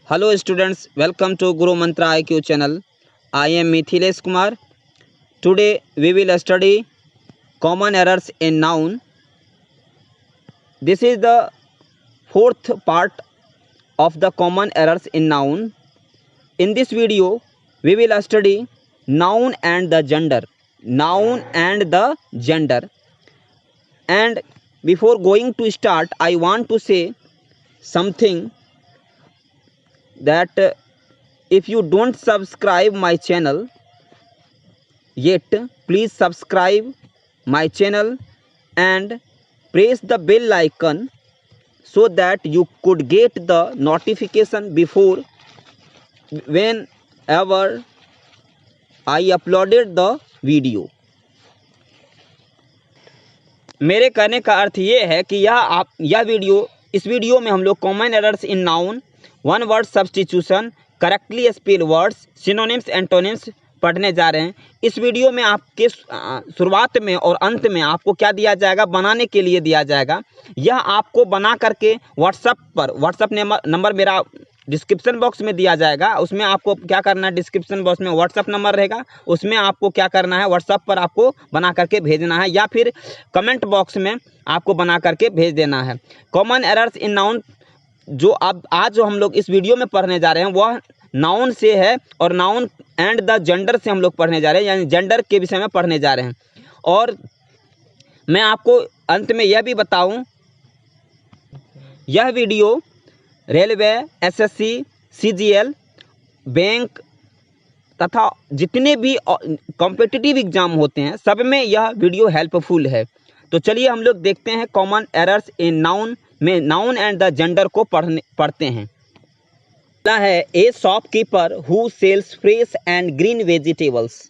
Hello students, welcome to Guru Mantra IQ channel. I am Mithilesh Kumar. Today we will study common errors in noun. This is the fourth part of the common errors in noun. In this video we will study noun and the gender. Noun and the gender. And before going to start, I want to say something that if you don't subscribe my channel yet, please subscribe my channel and press the bell icon so that you could get the notification before whenever I uploaded the video. मेरे कहने का अर्थ ये है कि इस video में हम लोग common errors in noun, one word substitution, correctly spell words, synonyms, antonyms पढ़ने जा रहे हैं। इस वीडियो में आपके शुरुआत में और अंत में आपको क्या दिया जाएगा, बनाने के लिए दिया जाएगा। यह आपको बना करके व्हाट्सएप नंबर मेरा डिस्क्रिप्शन बॉक्स में दिया जाएगा। उसमें आपको क्या करना है, डिस्क्रिप्शन बॉक्स में व्हाट्सएप नंबर रहेगा, उसमें आपको क्या करना है, व्हाट्सएप पर आपको बना करके भेजना है या फिर कमेंट बॉक्स में आपको बना करके भेज देना है। कॉमन एरर्स इन नाउन जो आज जो हम लोग इस वीडियो में पढ़ने जा रहे हैं वह नाउन से है और नाउन एंड द जेंडर से हम लोग पढ़ने जा रहे हैं, यानी जेंडर के विषय में पढ़ने जा रहे हैं। और मैं आपको अंत में यह भी बताऊं, यह video railway, SSC, CGL, bank तथा जितने भी कॉम्पिटिटिव एग्जाम होते हैं सब में यह वीडियो हेल्पफुल है। तो चलिए हम लोग देखते हैं कॉमन एरर्स इन नाउन में नाउन एंड द जेंडर को पढ़ते हैं। पहला है a shopkeeper who sells fresh and green vegetables.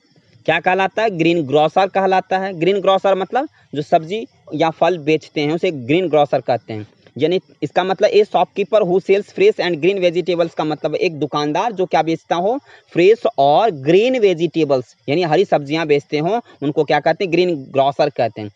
क्या कहलाता है? ग्रीन ग्रोसर कहलाता है। ग्रीन ग्रोसर मतलब जो सब्जी या फल बेचते हैं उसे ग्रीन ग्रोसर कहते हैं। यानी इसका मतलब a shopkeeper who sells fresh and green vegetables का मतलब एक दुकानदार जो क्या बेचता हो, फ्रेश और ग्रीन वेजिटेबल्स यानी हरी सब्जियां बेचते हो, उनको क्या कहते हैं, ग्रीन ग्रोसर कहते हैं।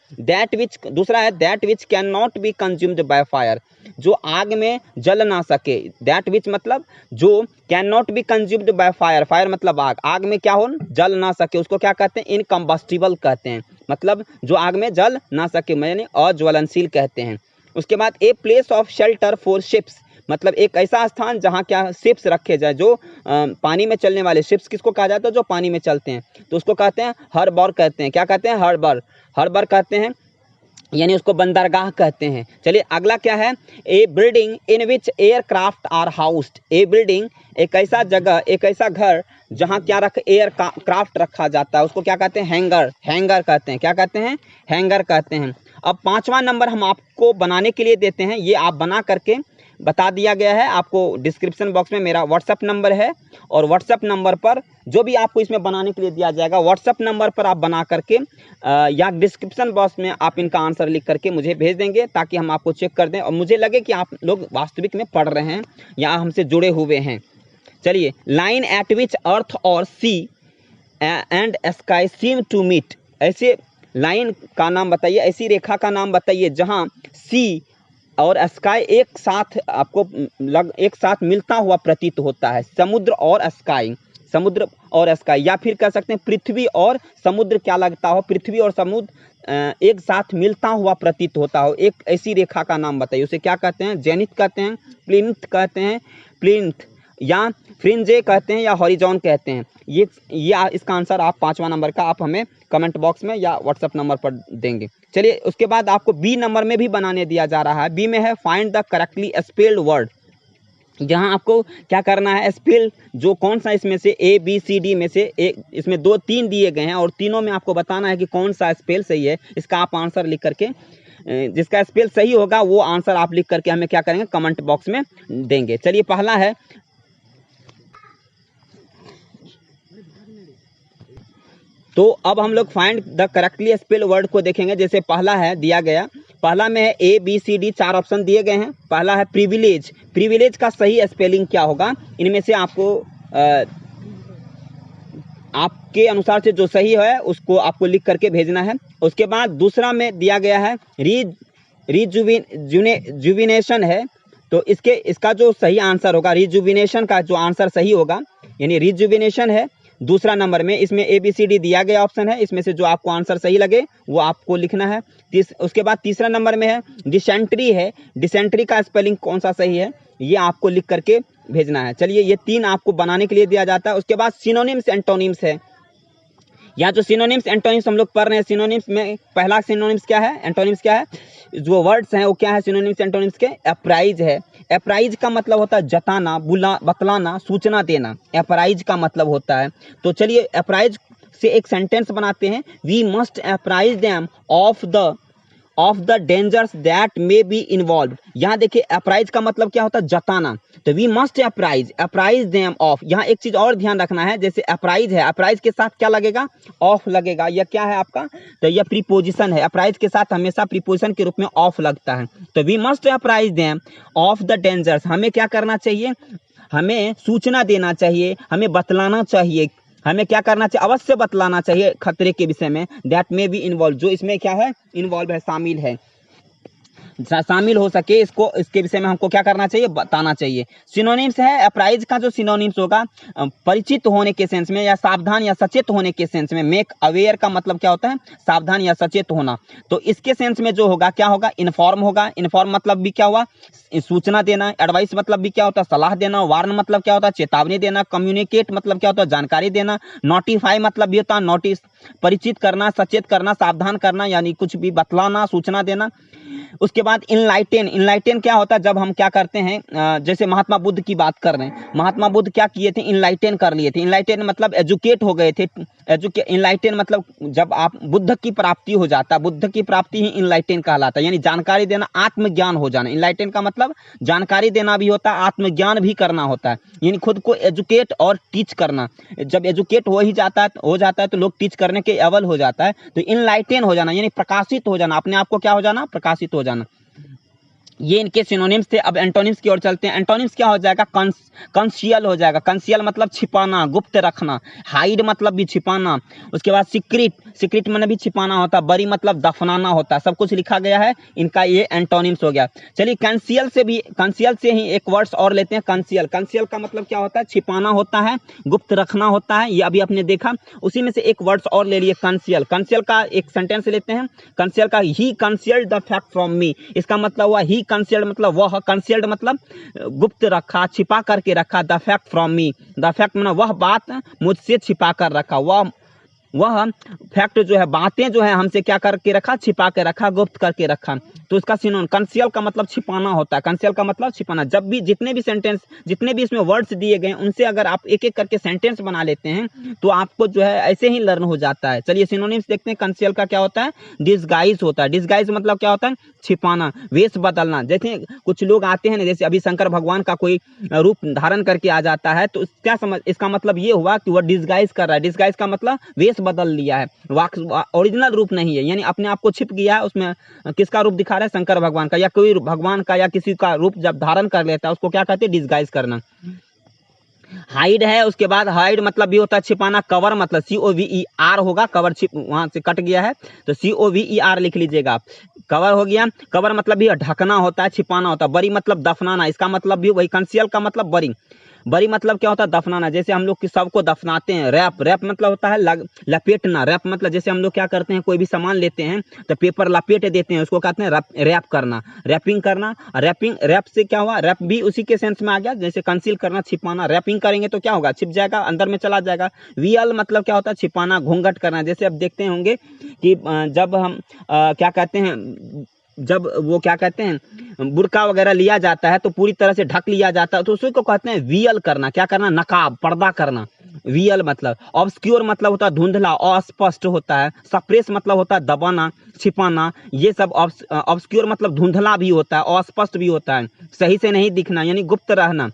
दूसरा है that which can not be consumed by fire, जो आग में जल ना सके। दैट विच मतलब जो can not be consumed by fire, fire मतलब आग में क्या हो, जल ना सके, उसको क्या कहते हैं, इनकम्बस्टिबल कहते हैं। मतलब जो आग में जल ना सके यानी अज्वलनशील कहते हैं। उसके बाद a place of shelter for ships, मतलब एक ऐसा स्थान जहाँ क्या शिप्स रखे जाए, जो पानी में चलने वाले शिप्स किसको कहा जाता है, जो पानी में चलते हैं, तो उसको कहते हैं हार्बर कहते हैं। क्या कहते हैं? हार्बर कहते हैं, यानी उसको बंदरगाह कहते हैं। चलिए अगला क्या है, a building in which aircraft are housed. A building एक ऐसा जगह, एक ऐसा घर जहाँ क्या एयरक्राफ्ट रखा जाता है, उसको क्या कहते हैं, हैंगर कहते हैं। क्या कहते हैं? हैंगर कहते हैं। अब पांचवा नंबर हम आपको बनाने के लिए देते हैं, ये आप बना करके बता दिया गया है। आपको डिस्क्रिप्शन बॉक्स में मेरा व्हाट्सएप नंबर है और व्हाट्सएप नंबर पर जो भी आपको इसमें बनाने के लिए दिया जाएगा, व्हाट्सएप नंबर पर आप बना करके या डिस्क्रिप्शन बॉक्स में आप इनका आंसर लिख करके मुझे भेज देंगे, ताकि हम आपको चेक कर दें और मुझे लगे कि आप लोग वास्तविक में पढ़ रहे हैं या हमसे जुड़े हुए हैं। चलिए, लाइन एट विच अर्थ और sea and sky seem to meet. ऐसे लाइन का नाम बताइए, ऐसी रेखा का नाम बताइए जहां सी और स्काई एक साथ आपको एक साथ मिलता हुआ प्रतीत होता है। समुद्र और स्काई, या फिर कह सकते हैं पृथ्वी और समुद्र क्या लगता हो, पृथ्वी और समुद्र एक साथ मिलता हुआ प्रतीत होता हो। एक ऐसी रेखा का नाम बताइए, उसे क्या कहते हैं? जेनिथ कहते हैं, प्लिंथ कहते हैं, प्लिंथ या फ्रिंजे कहते हैं या हॉरिजॉन कहते हैं। ये इसका आंसर आप पांचवा नंबर का आप हमें कमेंट बॉक्स में या व्हाट्सएप नंबर पर देंगे। चलिए उसके बाद आपको बी नंबर में भी बनाने दिया जा रहा है। बी में है find the correctly spelled word. जहां आपको क्या करना है, स्पेल जो कौन सा इसमें से ए बी सी डी में से इसमें 2-3 दिए गए हैं और तीनों में आपको बताना है कि कौन सा स्पेल सही है। इसका आप आंसर लिख करके, जिसका स्पेल सही होगा वो आंसर आप लिख करके हमें क्या करेंगे, कमेंट बॉक्स में देंगे। चलिए पहला है, तो अब हम लोग find the correctly spell word को देखेंगे। जैसे पहला है दिया गया, पहला में है A B C D, 4 option दिए गए हैं। पहला है प्रिविलेज। प्रिविलेज का सही स्पेलिंग क्या होगा, इनमें से आपको आपके अनुसार से जो सही है उसको आपको लिख करके भेजना है। उसके बाद दूसरा में दिया गया है रिजुविनेशन है, तो इसका जो सही आंसर होगा, रिजुविनेशन का जो आंसर सही होगा, यानी रिजुविनेशन है दूसरा नंबर में। इसमें ABCD दिया गया ऑप्शन है, इसमें से जो आपको आंसर सही लगे वो आपको लिखना है। उसके बाद तीसरा नंबर में है डिसेंट्री है, डिसेंट्री का स्पेलिंग कौन सा सही है ये आपको लिख करके भेजना है। चलिए, ये 3 आपको बनाने के लिए दिया जाता है। उसके बाद सिनोनिम्स एंटोनिम्स है, यहाँ जो सिनोनिम्स एंटोनिम्स हम लोग पढ़ रहे हैं, सिनोनिम्स में पहला सिनोनिम्स क्या है, एंटोनिम्स क्या है, जो वर्ड्स हैं वो क्या है सिनोनिम्स एंटोनिम्स के, अप्राइज है। अप्राइज का मतलब होता है जताना, बतलाना, सूचना देना, अप्राइज का मतलब होता है। तो चलिए अप्राइज से एक सेंटेंस बनाते हैं, we must apprise them of the dangers that may be involve. यहाँ देखिए अप्राइज का मतलब क्या होता है, जताना, तो we must apprise them of. यहाँ एक चीज और ध्यान रखना है, जैसे अप्राइज है, अप्राइज के साथ क्या लगेगा, ऑफ लगेगा। यह क्या है आपका, तो यह प्रीपोजिशन है, अप्राइज के साथ हमेशा प्रीपोजिशन के रूप में ऑफ लगता है। तो we must apprise them of the dangers, हमें क्या करना चाहिए, हमें सूचना देना चाहिए, हमें बतलाना चाहिए, हमें क्या करना चाहिए, अवश्य बतलाना चाहिए खतरे के विषय में, दैट मे बी इन्वॉल्व, जो इसमें क्या है, इन्वॉल्व है, शामिल है, शामिल हो सके, इसके विषय में हमको क्या करना चाहिए, बताना चाहिए। सिनोनिम्स है, अप्राइज का जो सिनोनिम्स होगा परिचित होने के सेंस में या सावधान या सचेत होने के सेंस में। मेक अवेयर का मतलब क्या होता है, सावधान या सचेत होना। तो इसके सेंस में जो होगा क्या होगा, इन्फॉर्म होगा। इन्फॉर्म मतलब भी क्या हुआ, सूचना देना। एडवाइस मतलब भी क्या होता है, सलाह देना। वार्न मतलब क्या होता है, चेतावनी देना। कम्युनिकेट मतलब क्या होता है, जानकारी देना। नोटिफाई मतलब भी होता है नोटिस, परिचित करना, सचेत करना, सावधान करना, यानी कुछ भी बतलाना, सूचना देना। उसके बाद इनलाइटेन क्या होता है, जब हम क्या करते हैं, जैसे महात्मा बुद्ध की बात कर रहे हैं, महात्मा बुद्ध क्या किए थे, इनलाइटेन कर लिए थे। इनलाइटेन मतलब एजुकेट हो गए थे। इनलाइटेन मतलब जब आप बुद्ध की प्राप्ति हो जाता है, बुद्ध की प्राप्ति ही इनलाइटेन कहलाता है, यानी जानकारी देना, आत्मज्ञान हो जाना। इनलाइटेन का मतलब जानकारी देना भी होता है, आत्मज्ञान भी करना होता है, यानी खुद को एजुकेट और टीच करना। जब एजुकेट हो जाता है तो लोग टीच करने के एबल हो जाता है। तो इनलाइटेन हो जाना यानी प्रकाशित हो जाना, अपने आप को क्या हो जाना, प्रकाशित हो जाना। ये इनके सिनोनिम्स थे। अब एंटोनिम्स की ओर चलते हैं। एंटोनिम्स क्या हो जाएगा, कंसियल हो जाएगा। कंसियल मतलब छिपाना, गुप्त रखना। हाइड मतलब भी छिपाना। उसके बाद सीक्रेट मतलब भी छिपाना होता है। बरी मतलब दफनाना होता है। सब कुछ लिखा गया है, इनका ये एंटोनिम्स हो गया। चलिए कंसियल से ही एक वर्ड्स और लेते हैं। कंसियल का मतलब क्या होता है, छिपाना होता है, गुप्त रखना होता है। ये अभी आपने देखा, उसी में से एक वर्ड्स और ले लिए, कंसियल का एक सेंटेंस लेते हैं। कंसियल का, ही कंसियल्ड द फैक्ट फ्रॉम मी। इसका मतलब हुआ ही कंसियल्ड मतलब वह, कंसियल्ड मतलब गुप्त रखा, छिपा करके रखा। The fact from me, the fact मतलब वह बात मुझसे छिपा कर रखा। वह फैक्ट जो है, बातें जो है हमसे क्या करके रखा, छिपा के रखा, गुप्त करके रखा। तो इसका सिनोनिम कंसियल का मतलब छिपाना होता है। कंसियल का मतलब छिपाना। जब भी जितने भी इसमें वर्ड्स दिए गए उनसे अगर आप एक एक करके सेंटेंस बना लेते हैं तो आपको जो है ऐसे ही लर्न हो जाता है। चलिए सिनोनिम्स देखते हैं। कंसियल का क्या होता है, डिस्गाइज होता है। डिस्गाइज मतलब क्या होता है, छिपाना, वेश बदलना। जैसे कुछ लोग आते हैं ना, जैसे अभी शंकर भगवान का कोई रूप धारण करके आ जाता है, तो क्या इसका मतलब ये हुआ कि वह डिस्गाइज कर रहा है। डिस्गाइज का मतलब वेश बदल लिया है, ओरिजिनल रूप नहीं है, यानी अपने आप को छिप गया है। उसमें किसका रूप दिखा रहा है, शंकर भगवान का, या कोई भगवान का या किसी का रूप जब धारण कर लेता है उसको क्या कहते हैं, डिस्गाइज करना। हाइड है, उसके बाद हाइड मतलब भी होता है छिपाना। कवर मतलब COVER होगा, कवर वहां से कट गया है तो COVER लिख लीजिएगा आप। कवर हो गया। कवर मतलब भी ढकना होता है, छिपाना होता है। बरी मतलब दफनाना, इसका मतलब भी वही, कंसियल का मतलब बरी मतलब क्या होता है, दफनाना। जैसे हम लोग सबको दफनाते हैं। रैप मतलब होता है लपेटना। रैप मतलब जैसे हम लोग क्या करते हैं, कोई भी सामान लेते हैं तो पेपर लपेट देते हैं, उसको कहते हैं रैप करना, रैपिंग करना। रैप से क्या हुआ, रैप भी उसी के सेंस में आ गया, जैसे कंसील करना, छिपाना। रैपिंग करेंगे तो क्या होगा, छिप जाएगा, अंदर में चला जाएगा। वीएल मतलब क्या होता है, छिपाना, घूंघट करना। जैसे अब देखते होंगे कि जब हम क्या कहते हैं, जब वो क्या कहते हैं बुर्का वगैरह लिया जाता है तो पूरी तरह से ढक लिया जाता है, तो उसी को कहते हैं वीएल करना। क्या करना, नकाब, पर्दा करना। वीएल मतलब। ऑब्सक्योर मतलब होता है धुंधला, अस्पष्ट होता है। सप्रेस मतलब होता है दबाना, छिपाना। ये सब ऑब्सक्योर मतलब धुंधला भी होता है, अस्पष्ट भी होता है, सही से नहीं दिखना, यानी गुप्त रहना।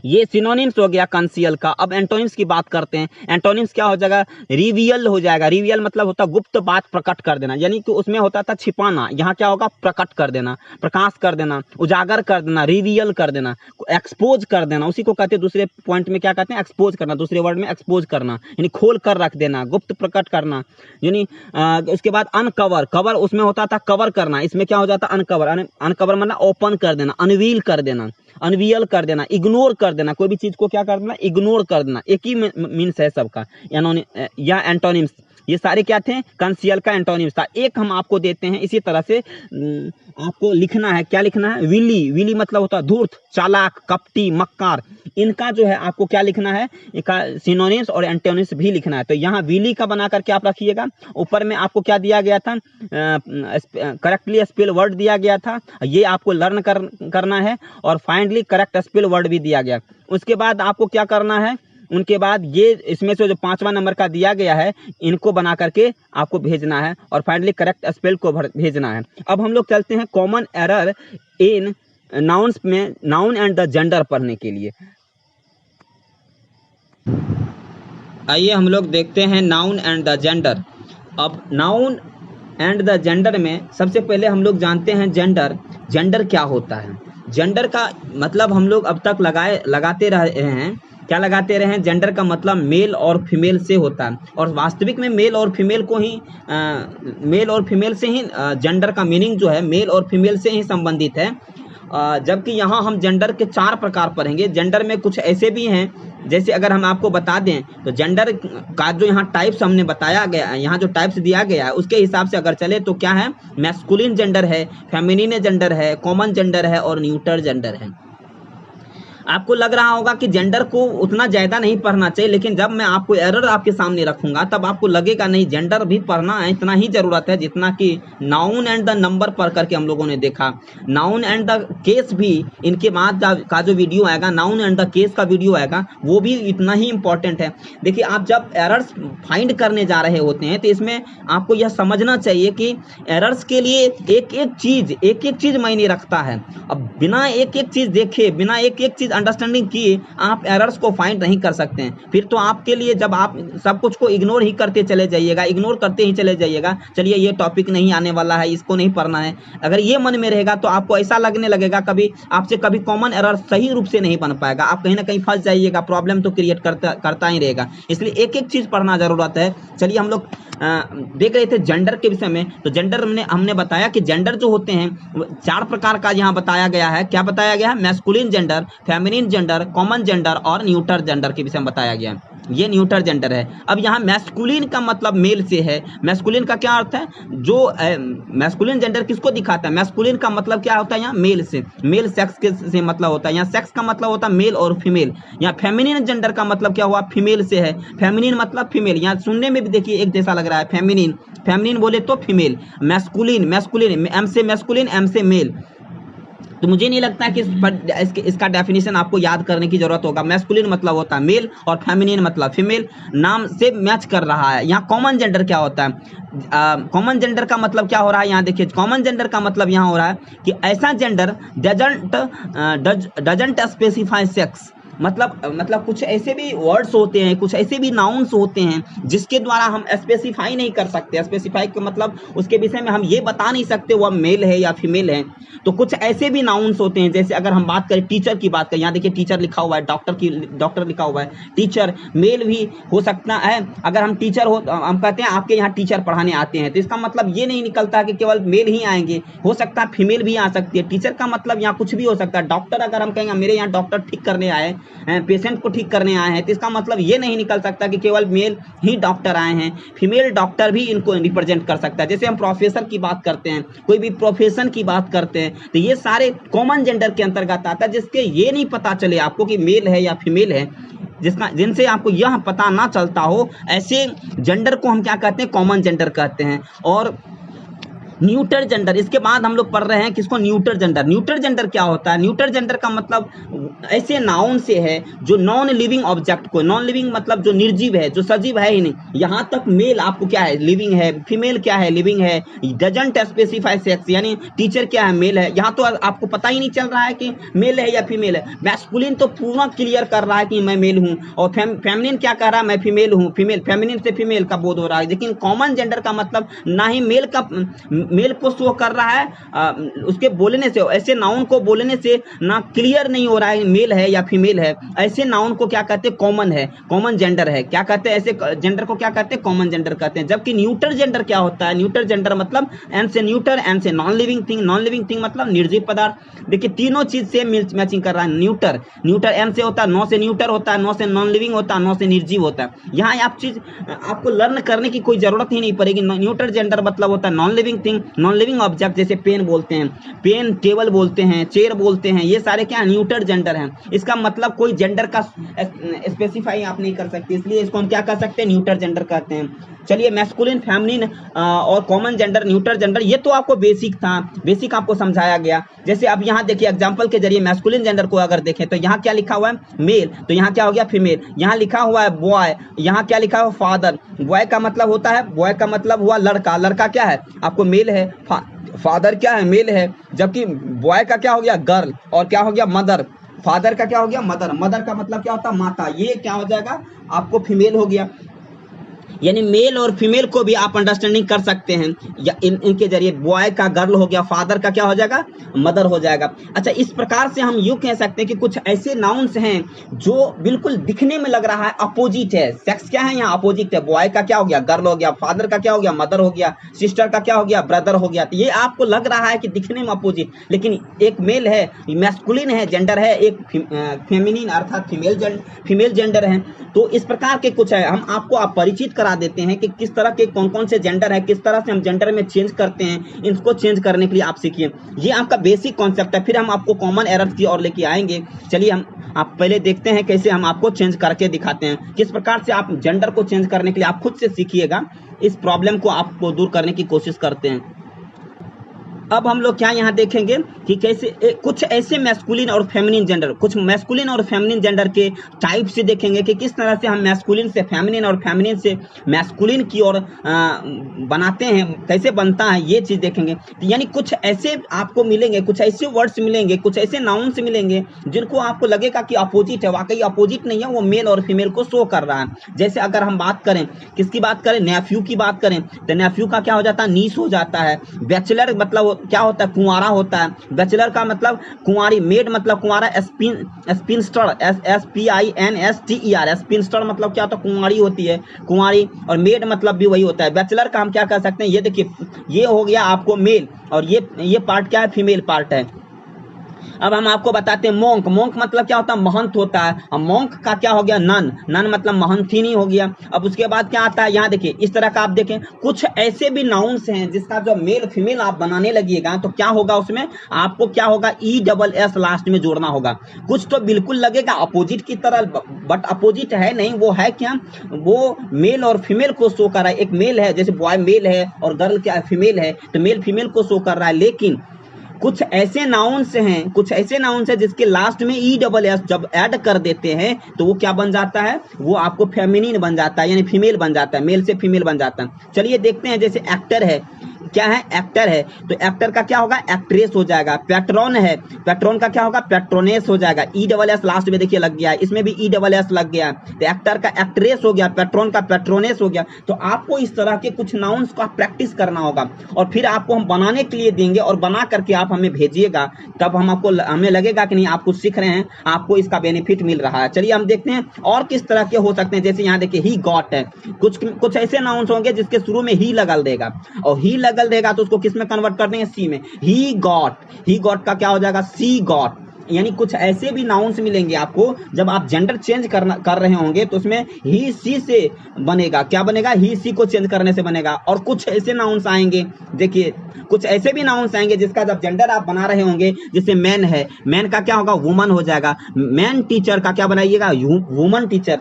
ये सिनोनिम्स हो गया कंसील का। अब एंटोनिम्स की बात करते हैं। एंटोनिम्स क्या हो जाएगा, रिवियल हो जाएगा। रिवियल मतलब होता है गुप्त बात प्रकट कर देना, यानी कि उसमें होता था छिपाना, यहाँ क्या होगा प्रकट कर देना, प्रकाश कर देना, उजागर कर देना, रिवियल कर देना, एक्सपोज कर देना। उसी को कहते हैं दूसरे पॉइंट में क्या कहते हैं, एक्सपोज करना, दूसरे वर्ड में एक्सपोज करना, यानी खोल कर रख देना, गुप्त प्रकट करना। यानी उसके बाद अनकवर, कवर उसमें होता था कवर करना, इसमें क्या हो जाता अनकवर। अनकवर मतलब ओपन कर देना, अनवील कर देना, अनवील कर देना, इग्नोर कर देना, कोई भी चीज को क्या कर देना, इग्नोर कर देना। एक ही मीन्स है सबका या एंटोनिम्स। ये सारे क्या थे, कंसील का एंटोनिम्स था। एक हम आपको देते हैं इसी तरह से, आपको लिखना है, क्या लिखना है, विली। विली मतलब होता है धूर्त, चालाक, कपटी, मक्कार। इनका जो है आपको क्या लिखना है, इनका सिनोनिम्स और एंटोनिम्स भी लिखना है। तो यहाँ विली का बना करके आप रखिएगा। ऊपर में आपको क्या दिया गया था, करेक्टली स्पेल वर्ड दिया गया था, ये आपको लर्न करना है। और फाइनली करेक्ट स्पेल वर्ड भी दिया गया। उसके बाद आपको क्या करना है, उनके बाद ये इसमें से जो 5वां नंबर का दिया गया है, इनको बना करके आपको भेजना है और फाइनली करेक्ट स्पेल को भेजना है। अब हम लोग चलते हैं कॉमन एरर इन नाउन्स में, नाउन एंड द जेंडर पढ़ने के लिए। आइए हम लोग देखते हैं नाउन एंड द जेंडर। अब नाउन एंड द जेंडर में सबसे पहले हम लोग जानते हैं जेंडर। जेंडर क्या होता है, जेंडर का मतलब हम लोग अब तक लगाते रहे हैं, क्या लगाते रहे हैं, जेंडर का मतलब मेल और फीमेल से होता है। और वास्तविक में मेल और फीमेल को ही मेल और फीमेल से ही जेंडर का मीनिंग जो है मेल और फीमेल से ही संबंधित है। जबकि यहाँ हम जेंडर के 4 प्रकार पढ़ेंगे। जेंडर में कुछ ऐसे भी हैं, जैसे अगर हम आपको बता दें तो जेंडर का जो यहाँ टाइप्स हमने बताया गया है, यहाँ जो टाइप्स दिया गया है उसके हिसाब से अगर चले तो क्या है, मैस्कुलिन जेंडर है, फेमिनिन जेंडर है, कॉमन जेंडर है और न्यूटर जेंडर है। आपको लग रहा होगा कि जेंडर को उतना ज़्यादा नहीं पढ़ना चाहिए, लेकिन जब मैं आपको एरर आपके सामने रखूंगा तब आपको लगेगा नहीं, जेंडर भी पढ़ना है, इतना ही ज़रूरत है जितना कि नाउन एंड द नंबर पढ़ करके हम लोगों ने देखा। नाउन एंड द केस भी इनके बाद का जो वीडियो आएगा, नाउन एंड द केस का वीडियो आएगा, वो भी इतना ही इंपॉर्टेंट है। देखिए आप जब एरर्स फाइंड करने जा रहे होते हैं तो इसमें आपको यह समझना चाहिए कि एरर्स के लिए एक एक चीज़ मायने रखता है। अब बिना एक चीज़ देखे, बिना एक चीज़ अंडरस्टैंडिंग किए आप एरर्स को फाइंड नहीं कर सकते हैं। फिर तो आपके लिए, जब आप सब कुछ को इग्नोर ही करते चले जाइएगा, इग्नोर करते ही चले जाइएगा, चलिए ये टॉपिक नहीं आने वाला है, इसको नहीं पढ़ना है, अगर ये मन में रहेगा तो आपको ऐसा लगने लगेगा कभी आपसे कभी कॉमन एरर सही रूप से नहीं बन पाएगा, आप कहीं ना कहीं फंस जाइएगा, प्रॉब्लम तो क्रिएट करता ही रहेगा। इसलिए एक चीज़ पढ़ना जरूरत है। चलिए हम लोग देख रहे थे जेंडर के विषय में। तो जेंडर में हमने बताया कि जेंडर जो होते हैं 4 प्रकार का यहाँ बताया गया है। क्या बताया गया है, masculine gender, feminine gender, common gender और न्यूटर जेंडर के विषय में बताया गया है। ये न्यूटर जेंडर है। अब यहाँ मैस्कुलिन का मतलब मेल से है। मैस्कुलिन का क्या अर्थ है, जो मैस्कुलिन जेंडर किसको दिखाता है, मैस्कुलिन का मतलब क्या होता है, यहाँ मेल से, मेल सेक्स के से मतलब होता है, यहाँ सेक्स का मतलब होता है मेल और फीमेल। यहाँ फेमिनिन जेंडर का मतलब क्या हुआ, फीमेल से है, फेमिनिन मतलब फीमेल। यहाँ सुनने में भी देखिए एक जैसा लग रहा है, फेमिनिन, फेमिनिन बोले तो फीमेल, मैस्कुलिन, मैस्कुलिन एम से मैस्कुलिन, एम से मेल। तो मुझे नहीं लगता कि इसका डेफिनेशन आपको याद करने की जरूरत होगा। मैस्कुलिन मतलब होता है मेल और फेमिनिन मतलब फीमेल, नाम से मैच कर रहा है। यहाँ कॉमन जेंडर क्या होता है, कॉमन जेंडर का मतलब क्या हो रहा है, यहाँ देखिए कॉमन जेंडर का मतलब यहाँ हो रहा है कि ऐसा जेंडर डजंट स्पेसिफाई सेक्स। मतलब कुछ ऐसे भी वर्ड्स होते हैं, कुछ ऐसे भी नाउन्स होते हैं जिसके द्वारा हम स्पेसिफाई नहीं कर सकते। स्पेसिफाई का मतलब उसके विषय में हम ये बता नहीं सकते वह मेल है या फीमेल है। तो कुछ ऐसे भी नाउन्स होते हैं, जैसे अगर हम बात करें टीचर की बात करें, यहाँ देखिए टीचर लिखा हुआ है, डॉक्टर लिखा हुआ है, टीचर मेल भी हो सकता है। अगर हम टीचर हो, हम कहते हैं आपके यहाँ टीचर पढ़ाने आते हैं, तो इसका मतलब ये नहीं निकलता कि केवल मेल ही आएंगे, हो सकता है फीमेल भी आ सकती है। टीचर का मतलब यहाँ कुछ भी हो सकता है। डॉक्टर, अगर हम कहेंगे मेरे यहाँ डॉक्टर ठीक करने आए, पेशेंट को ठीक करने आए हैं, तो इसका मतलब ये नहीं निकल सकता कि केवल मेल ही डॉक्टर आए हैं, फीमेल डॉक्टर भी इनको रिप्रेजेंट कर सकता है। जैसे हम प्रोफेसर की बात करते हैं, कोई भी प्रोफेशन की बात करते हैं, तो ये सारे कॉमन जेंडर के अंतर्गत आता है, जिसके ये नहीं पता चले आपको कि मेल है या फीमेल है, जिनसे आपको यह पता ना चलता हो, ऐसे जेंडर को हम क्या कहते हैं, कॉमन जेंडर कहते हैं। और न्यूटर जेंडर, इसके बाद हम लोग पढ़ रहे हैं किसको, न्यूटर जेंडर। न्यूटर जेंडर क्या होता है? न्यूटर जेंडर का मतलब ऐसे नाउन से है जो नॉन लिविंग ऑब्जेक्ट को, नॉन लिविंग मतलब जो निर्जीव है, जो सजीव है ही नहीं, यहाँ तक मेल आपको क्या है, लिविंग है, फीमेल क्या है, लिविंग है, डजंट स्पेसिफाई सेक्स, यानी टीचर क्या है, मेल है। यहाँ तो आपको पता ही नहीं चल रहा है कि मेल है या फीमेल है। मैस्कुलिन तो पूरा क्लियर कर रहा है कि मैं मेल हूँ, और फेमिनिन क्या कह रहा है, मैं फीमेल हूँ, फीमेल, फेमिनिन से फीमेल का बोध हो रहा है। लेकिन कॉमन जेंडर का मतलब ना ही मेल को शो कर रहा है, उसके बोलने से, ऐसे नाउन को बोलने से ना क्लियर नहीं हो रहा है मेल है या फीमेल है। ऐसे नाउन को क्या कहते हैं, कॉमन है, कॉमन जेंडर है। क्या कहते हैं ऐसे जेंडर को, क्या कहते हैं, कॉमन जेंडर कहते हैं। जबकि न्यूटर जेंडर क्या होता है, न्यूटर जेंडर मतलब एन से न्यूटर, एन से non living thing, non living thing मतलब निर्जीव पदार्थ। देखिए तीनों चीज से मैचिंग कर रहा है। न्यूटर, न्यूटर एन से होता है, नौ से न्यूटर होता है, नौ से नॉन लिविंग होता है, नौ से निर्जीव होता है। यहाँ आप चीज आपको लर्न करने की कोई जरूरत ही नहीं पड़ेगी। न्यूटर जेंडर मतलब होता है non living thing, non living object, जैसे पेन बोलते हैं, पेन, टेबल बोलते हैं, चेयर बोलते हैं, ये सारे क्या न्यूटर जेंडर हैं। इसका मतलब कोई जेंडर का स्पेसिफाई आप नहीं कर सकते, इसलिए इसको हम क्या कर सकते हैं, न्यूटर जेंडर कहते हैं। चलिए मैस्कुलिन, फेमिनिन और कॉमन जेंडर, न्यूटर जेंडर, ये तो आपको बेसिक था, बेसिक आपको समझाया गया। जैसे अब यहाँ देखिए एग्जांपल के जरिए मैस्कुलिन जेंडर को अगर देखें तो यहाँ क्या लिखा हुआ है, मेल, तो यहाँ क्या हो गया, फीमेल। यहाँ लिखा हुआ है बॉय, यहाँ क्या लिखा हुआ, फादर। बॉय का मतलब होता है, बॉय का मतलब हुआ लड़का, लड़का क्या है आपको, मेल है, फादर क्या है, मेल है। जबकि बॉय का क्या हो गया, गर्ल, और क्या हो गया, मदर। फादर का क्या हो गया, मदर, मदर का मतलब क्या होता है, माता, ये क्या हो जाएगा आपको, फीमेल हो गया। यानी मेल और फीमेल को भी आप अंडरस्टैंडिंग कर सकते हैं या इनके जरिए। बॉय का गर्ल हो गया, फादर का क्या हो जाएगा, मदर हो जाएगा। अच्छा, इस प्रकार से हम यूं कह सकते हैं कि कुछ ऐसे नाउन्स हैं जो बिल्कुल दिखने में लग रहा है अपोजिट है। सेक्स क्या है यहाँ, अपोजिट है। बॉय का क्या हो गया, गर्ल हो गया, फादर का क्या हो गया, मदर हो गया, सिस्टर का क्या हो गया, ब्रदर हो गया। तो ये आपको लग रहा है कि दिखने में अपोजिट, लेकिन एक मेल है, मैस्कुलिन है, जेंडर है, एक फेमिनिन अर्थात फीमेल जेंडर है। तो इस प्रकार के कुछ है, हम आपको परिचित करा देते हैं कि किस तरह के कौन कौन से जेंडर है, किस तरह से हम जेंडर में चेंज करते हैं। इनको चेंज करने के लिए आप सीखिए, ये आपका बेसिक कॉन्सेप्ट है। फिर हम आपको कॉमन एरर्स की ओर लेके आएंगे। चलिए आप पहले देखते हैं कैसे हम आपको चेंज करके दिखाते हैं, किस प्रकार से आप जेंडर को चेंज करने के लिए आप खुद से सीखिएगा। इस प्रॉब्लम को आपको दूर करने की कोशिश करते हैं। अब हम लोग क्या यहाँ देखेंगे कि कैसे कुछ ऐसे मैस्कुलिन और फेमिनिन जेंडर, कुछ मैस्कुलिन और फेमिनिन जेंडर के टाइप से देखेंगे कि किस तरह से हम मैस्कुलिन से फेमिनिन और फेमिनिन से मैस्कुलिन की ओर बनाते हैं, कैसे बनता है, ये चीज़ देखेंगे। तो यानी कुछ ऐसे आपको मिलेंगे, कुछ ऐसे वर्ड्स मिलेंगे, कुछ ऐसे नाउन्स मिलेंगे जिनको आपको लगेगा कि अपोजिट है, वाकई अपोजिट नहीं है, वो मेल और फीमेल को शो कर रहा है। जैसे अगर हम बात करें, किसकी बात करें, नेफ्यू की बात करें, तो नेफ्यू का क्या हो जाता है, नीस हो जाता है। बैचलर मतलब क्या होता है, कुंवारा होता है। बैचलर का मतलब कुंवारी, मेड मतलब कुंवारा, स्पिनस्टर, SPINSTER, स्पिनस्टर मतलब क्या होता है, कुंवारी होती है, कुंवारी। और मेड मतलब भी वही होता है। बैचलर का हम क्या कर सकते हैं, ये देखिए, ये हो गया आपको मेल, और ये पार्ट क्या है, फीमेल पार्ट है। अब हम आपको बताते हैं मोंक, मोंक मतलब क्या होता है, महंत होता है। अब मोंक का क्या हो गया, नन, नन मतलब महंथिनी हो गया। अब उसके बाद क्या आता है, यहाँ देखिए, इस तरह का आप देखें, कुछ ऐसे भी नाउन्स हैं जिसका जो मेल फीमेल आप बनाने लगिएगा तो क्या होगा, उसमें आपको क्या होगा, ESS लास्ट में जोड़ना होगा। कुछ तो बिल्कुल लगेगा अपोजिट की तरह, बट अपोजिट है नहीं, वो है क्या, वो मेल और फीमेल को शो कर रहा है। एक मेल है, जैसे बॉय मेल है और गर्ल क्या फीमेल है, तो मेल फीमेल को शो कर रहा है। लेकिन कुछ ऐसे नाउन्स हैं, कुछ ऐसे नाउन्स हैं जिसके लास्ट में ESS जब ऐड कर देते हैं तो वो क्या बन जाता है, वो आपको फेमिनिन बन जाता है, यानी फीमेल बन जाता है, मेल से फीमेल बन जाता है। चलिए देखते हैं, जैसे एक्टर है, क्या है, एक्टर है, तो एक्टर का क्या होगा, एक्ट्रेस हो जाएगा। पेट्रोन है, पेट्रोन का क्या होगा, पेट्रोनेस हो जाएगा। ESS लास्ट में देखिए लग गया है, इसमें भी ESS लग गया, तो एक्टर का एक्ट्रेस हो गया, पेट्रोन का पेट्रोनेस हो गया। तो आपको इस तरह के कुछ नाउन्स का प्रैक्टिस करना होगा, और फिर आपको हम बनाने के लिए देंगे, और बना करके आप हमें भेजिएगा, तब हमें लगेगा कि नहीं आप कुछ सीख रहे हैं, आपको इसका बेनिफिट मिल रहा है। चलिए हम देखते हैं और किस तरह के हो सकते हैं। जैसे यहाँ देखिए, ही गॉट है, कुछ ऐसे नाउन्स होंगे जिसके शुरू में ही लगल देगा, और ही लगल देगा तो उसको किस में कन्वर्ट कर देंगे, सी में। ही गॉट का क्या हो जाएगा, सी गॉट। यानी कुछ ऐसे भी नाउन्स मिलेंगे आपको, जब आप जेंडर चेंज कर रहे होंगे तो उसमें ही सी से बनेगा, क्या बनेगा, ही सी को चेंज करने से बनेगा। और कुछ ऐसे नाउन्स आएंगे, देखिए कुछ ऐसे भी नाउन्स आएंगे जिसका जब जेंडर आप बना रहे होंगे, जैसे मैन है, मैन का क्या होगा, वुमन हो जाएगा। मैन टीचर का क्या बनाइएगा, वुमन टीचर।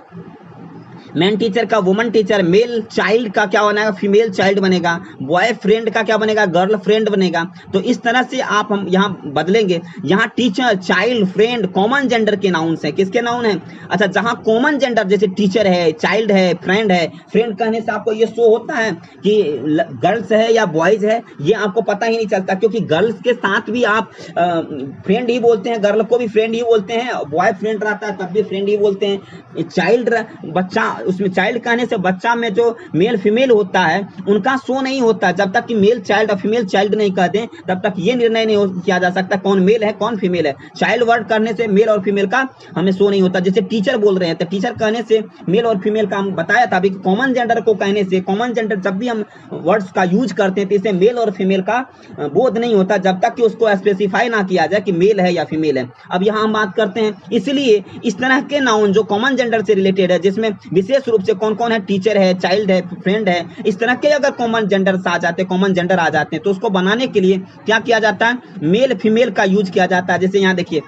मैन टीचर का वुमन टीचर, मेल चाइल्ड का क्या बनेगा, फीमेल चाइल्ड बनेगा, बॉय फ्रेंड का क्या बनेगा, गर्ल फ्रेंड बनेगा। तो इस तरह से आप हम यहाँ बदलेंगे। यहाँ teacher, child, friend common gender के नाउन्स हैं। किसके नाउन हैं? अच्छा, जहाँ कॉमन जेंडर जैसे टीचर है, चाइल्ड है, फ्रेंड है, फ्रेंड कहने से आपको ये शो होता है कि गर्ल्स है या बॉयज है, ये आपको पता ही नहीं चलता, क्योंकि गर्ल्स के साथ भी आप फ्रेंड ही बोलते हैं, गर्ल को भी फ्रेंड ही बोलते हैं, बॉय फ्रेंड रहता है तब भी फ्रेंड ही बोलते हैं। चाइल्ड, बच्चा, उसमें चाइल्ड कहने से बच्चा में जो मेल फीमेल होता है उनका शो नहीं होता। जब तक कि मेल चाइल्ड और फीमेल चाइल्ड नहीं कहते तब तक ये निर्णय नहीं किया जा सकता कौन मेल है कौन फीमेल है। चाइल्ड वर्ड करने से मेल और फीमेल का हमें शो नहीं होता। जैसे टीचर बोल रहे हैं तो टीचर कहने से मेल और फीमेल का हम बताया था अभी, कॉमन जेंडर को कहने से, कॉमन जेंडर जब भी हम वर्ड्स का यूज करते हैं तो इससे मेल और फीमेल का बोध नहीं होता जब तक कि उसको स्पेसिफाई ना किया जाए कि मेल है या फीमेल है। अब यहाँ हम बात करते हैं, इसलिए इस तरह के नाउन जो कॉमन जेंडर से रिलेटेड है, जिसमें विशेष रूप से कौन कौन है, टीचर है, चाइल्ड है, फ्रेंड है, इस तरह के अगर कॉमन जेंडर आ जाते हैं, कॉमन जेंडर आ जाते हैं तो उसको बनाने के लिए क्या किया जाता है, मेल फीमेल का यूज किया जाता है। जैसे यहाँ देखिए,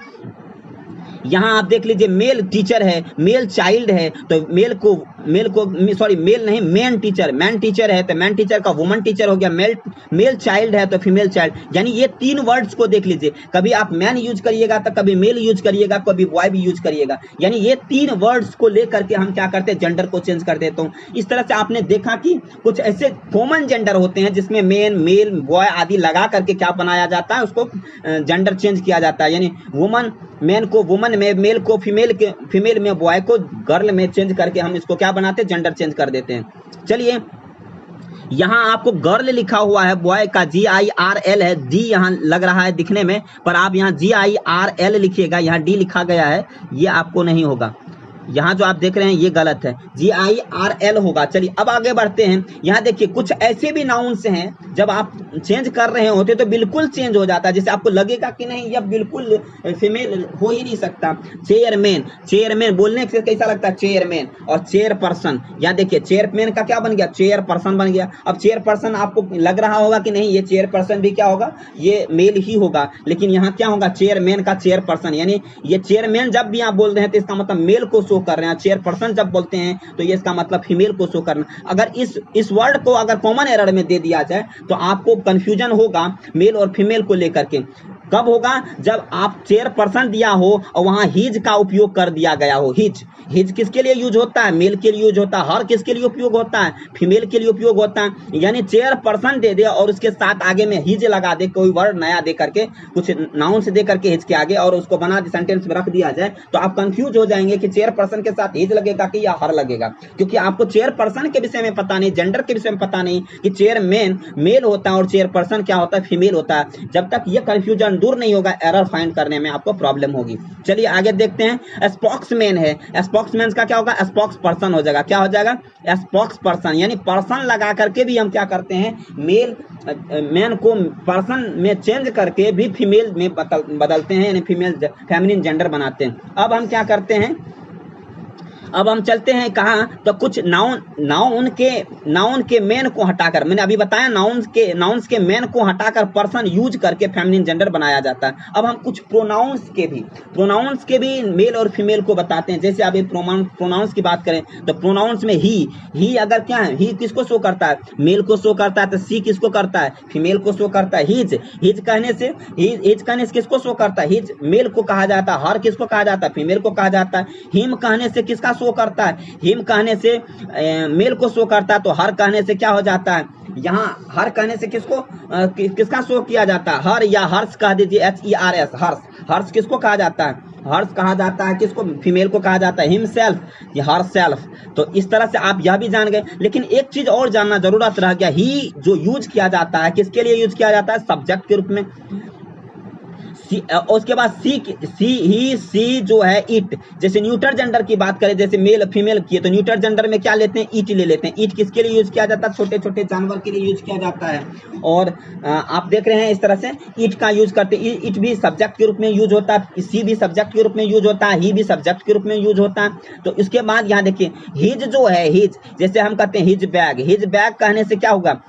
यहाँ आप देख लीजिए, मेल टीचर है, मेल चाइल्ड है, तो मेल नहीं, मैन टीचर है तो मैन टीचर का वुमन टीचर हो गया, मेल चाइल्ड है तो फीमेल चाइल्ड। यानी ये तीन वर्ड्स को देख लीजिए, कभी आप मैन यूज करिएगा तो कभी मेल यूज करिएगा, कभी बॉय भी यूज करिएगा। यानी ये तीन वर्ड्स को लेकर के हम क्या करते हैं, जेंडर को चेंज कर देते हैं। इस तरह से आपने देखा कि कुछ ऐसे कॉमन जेंडर होते हैं जिसमें मेन, मेल, बॉय आदि लगा करके क्या बनाया जाता है, उसको जेंडर चेंज किया जाता है। यानी वुमन, मैन को वुमन में, मेल को फीमेल में, बॉय को गर्ल में चेंज करके हम इसको क्या बनाते हैं, जेंडर चेंज कर देते हैं। चलिए, यहाँ आपको गर्ल लिखा हुआ है, बॉय का GIRL है, D यहाँ लग रहा है दिखने में, पर आप यहाँ GIRL लिखिएगा, यहाँ D लिखा गया है, ये आपको नहीं होगा। यहाँ जो आप देख रहे हैं ये गलत है, GIRL होगा। चलिए अब आगे बढ़ते हैं। यहाँ देखिए, कुछ ऐसे भी नाउन्स हैं जब आप चेंज कर रहे होते तो बिल्कुल चेंज हो जाता है, जैसे आपको लगेगा कि नहीं यह बिल्कुल फीमेल हो ही नहीं सकता। चेयरमैन बोलने से कैसा लगता है, चेयरमैन। और चेयरपर्सन, यहाँ देखिए, चेयरमैन का क्या बन गया, चेयरपर्सन बन गया। अब चेयरपर्सन आपको लग रहा होगा कि नहीं ये चेयरपर्सन भी क्या होगा, ये मेल ही होगा, लेकिन यहाँ क्या होगा, चेयरमैन का चेयरपर्सन। यानी ये चेयरमैन जब भी आप बोल रहे हैं तो इसका मतलब मेल को शो कर रहे हैं, चेयरपर्सन जब बोलते हैं तो ये इसका मतलब फीमेल को शो करना। अगर इस वर्ड को अगर कॉमन एरर में दे दिया जाए तो आपको कंफ्यूजन होगा मेल और फीमेल को लेकर के। कब होगा, जब आप चेयरपर्सन दिया हो और वहां हिज का उपयोग कर दिया गया हो। हिज किसके लिए यूज होता है, मेल के लिए यूज होता है। हर किसके लिए उपयोग होता है, फीमेल के लिए उपयोग होता है। यानी चेयरपर्सन दे दे और उसके साथ आगे में हिज लगा दे, कोई वर्ड नया दे करके, कुछ नाउन से दे करके हिज के आगे, और उसको बना दे, सेंटेंस में रख दिया जाए, तो आप कंफ्यूज हो जाएंगे कि चेयरपर्सन के साथ हिज लगेगा कि या हर लगेगा, क्योंकि आपको चेयरपर्सन के विषय में पता नहीं, जेंडर के विषय में पता नहीं कि चेयरमैन मेल होता है और चेयरपर्सन क्या होता है, फीमेल होता है। जब तक ये कंफ्यूजन दूर नहीं होगा, एरर फाइंड करने में आपको प्रॉब्लम होगी। चलिए आगे देखते हैं। स्पोक्समैन है, स्पोक्समैन का क्या होगा, स्पोक्स पर्सन हो जाएगा। क्या हो जाएगा, स्पोक्स पर्सन। यानी पर्सन लगा करके भी हम क्या करते हैं, मैन को पर्सन में चेंज करके भी फीमेल में बदलते हैं, यानी फेमिनिन जेंडर बनाते हैं। अब हम क्या करते हैं, अब हम चलते हैं कहाँ, तो कुछ नाउन के मेन को हटाकर, मैंने अभी बताया नाउन्स के मेन को हटाकर पर्सन यूज करके फेमिनिन जेंडर बनाया जाता है। अब हम कुछ प्रोनाउंस के भी मेल और फीमेल को बताते हैं। जैसे अभी प्रोनाउंस की बात करें तो प्रोनाउंस में ही अगर क्या है, ही किसको शो करता है, मेल को शो करता है, तो सी किसको करता है, फीमेल को शो करता है। हिज कहने से किसको शो करता है, हिज मेल को कहा जाता है। हर किसको कहा जाता है, फीमेल को कहा जाता है। हिम कहने से किसका शो करता है, हिम कहने से मेल को शो करता है। तो हर कहने से क्या हो जाता है, यहाँ हर कहने से किसका शो किया जाता है, हर या हर्ष कह दीजिए, HERS, हर्ष किसको कहा जाता है, हर्ष कहा जाता है, किसको, फीमेल को कहा जाता है, हिमसेल्फ, ये हर सेल्फ। तो इस तरह से आप यह भी जान गए। लेकिन एक चीज और जानना जरूरत रह गया, ही जो यूज किया जाता है किसके लिए यूज किया जाता है, सब्जेक्ट के रूप में। उसके बाद सी जो है इट, जैसे न्यूटर जेंडर की बात करें, जैसे मेल फीमेल की, तो न्यूटर जेंडर में क्या लेते हैं, इट ले लेते हैं। इट किसके लिए यूज किया जाता है, छोटे छोटे जानवर के लिए यूज किया जाता है। और आप देख रहे हैं इस तरह से इट का यूज करते हैं। इट भी सब्जेक्ट के रूप में यूज होता है, सी भी सब्जेक्ट के रूप में यूज होता है, ही भी सब्जेक्ट के रूप में यूज होता है। तो इसके बाद यहाँ देखिए, हिज जो है, हिज जैसे हम कहते हैं हिज बैग कहने से क्या होगा,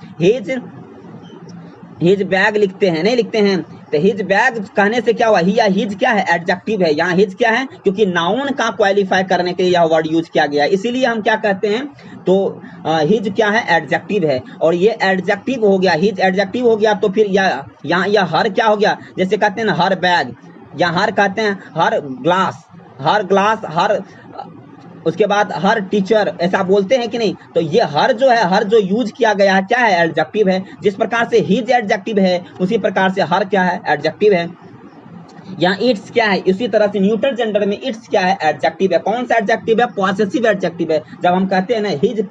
हिज बैग लिखते हैं, नहीं लिखते हैं, तो हिज बैग कहने से क्या हुआ, ही या हिज क्या है, एडजेक्टिव है। यहाँ हिज क्या है, क्योंकि नाउन का क्वालिफाई करने के लिए यह वर्ड यूज किया गया है, इसीलिए हम क्या कहते हैं, तो हिज क्या है, एडजेक्टिव है। और ये एडजेक्टिव हो गया, हिज एडजेक्टिव हो गया, तो फिर यहाँ यह हर क्या हो गया, जैसे कहते हैं ना हर बैग, या हर कहते हैं हर ग्लास, हर उसके बाद हर टीचर, ऐसा बोलते हैं कि नहीं। तो ये हर जो है, हर जो यूज किया गया है क्या है, एडजेक्टिव है। जिस प्रकार से हिज एडजेक्टिव है उसी प्रकार से हर क्या है, एडजेक्टिव है। यहाँ इट्स क्या है, इसी तरह से न्यूट्रल जेंडर में इट्स क्या है, एडजेक्टिव है। कौन सा एडजेक्टिव है, पॉसेसिव एडजेक्टिव है। जब हम कहते हैं ना हिज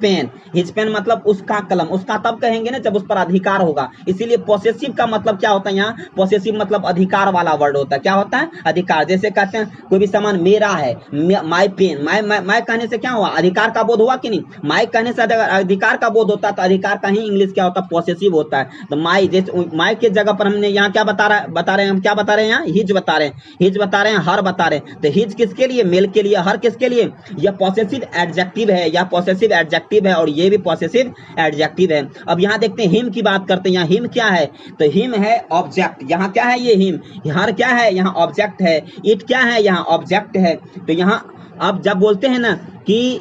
पेन मतलब उसका कलम, उसका तब कहेंगे ना जब उस पर अधिकार होगा, इसीलिए पॉसेसिव का मतलब क्या होता है, यहाँ पॉसेसिव मतलब अधिकार वाला वर्ड होता है। क्या होता है, अधिकार। जैसे कहते हैं कोई भी सामान मेरा है, माई पेन, माई कहने से क्या हुआ, अधिकार का बोध हुआ कि नहीं। माई कहने से अधिकार का बोध होता है, तो अधिकार का ही इंग्लिश क्या होता है, पॉसेसिव होता है। तो माई, जैसे माई के जगह पर हमने यहाँ क्या बता रहे हैं, हम क्या बता रहे हैं, यहाँ हिज बता रहे हैं, हिज बता रहे हैं, हर बता रहे हैं। तो हिज किसके लिए, मेल के लिए, हर किसके लिए, यह पॉसेसिव एडजेक्टिव है, यह पॉसेसिव एडजेक्टिव है, और ये भी पॉसेसिव एडजेक्टिव है। अब यहाँ देखते हैं हिम की बात करते हैं। यहाँ हिम क्या है, तो हिम है ऑब्जेक्ट। यहाँ क्या है, ये हिम, हर क्या है, यहाँ ऑब्जेक्ट है। इट क्या है, यहाँ ऑब्जेक्ट है। तो यहाँ अब जब बोलते हैं ना कि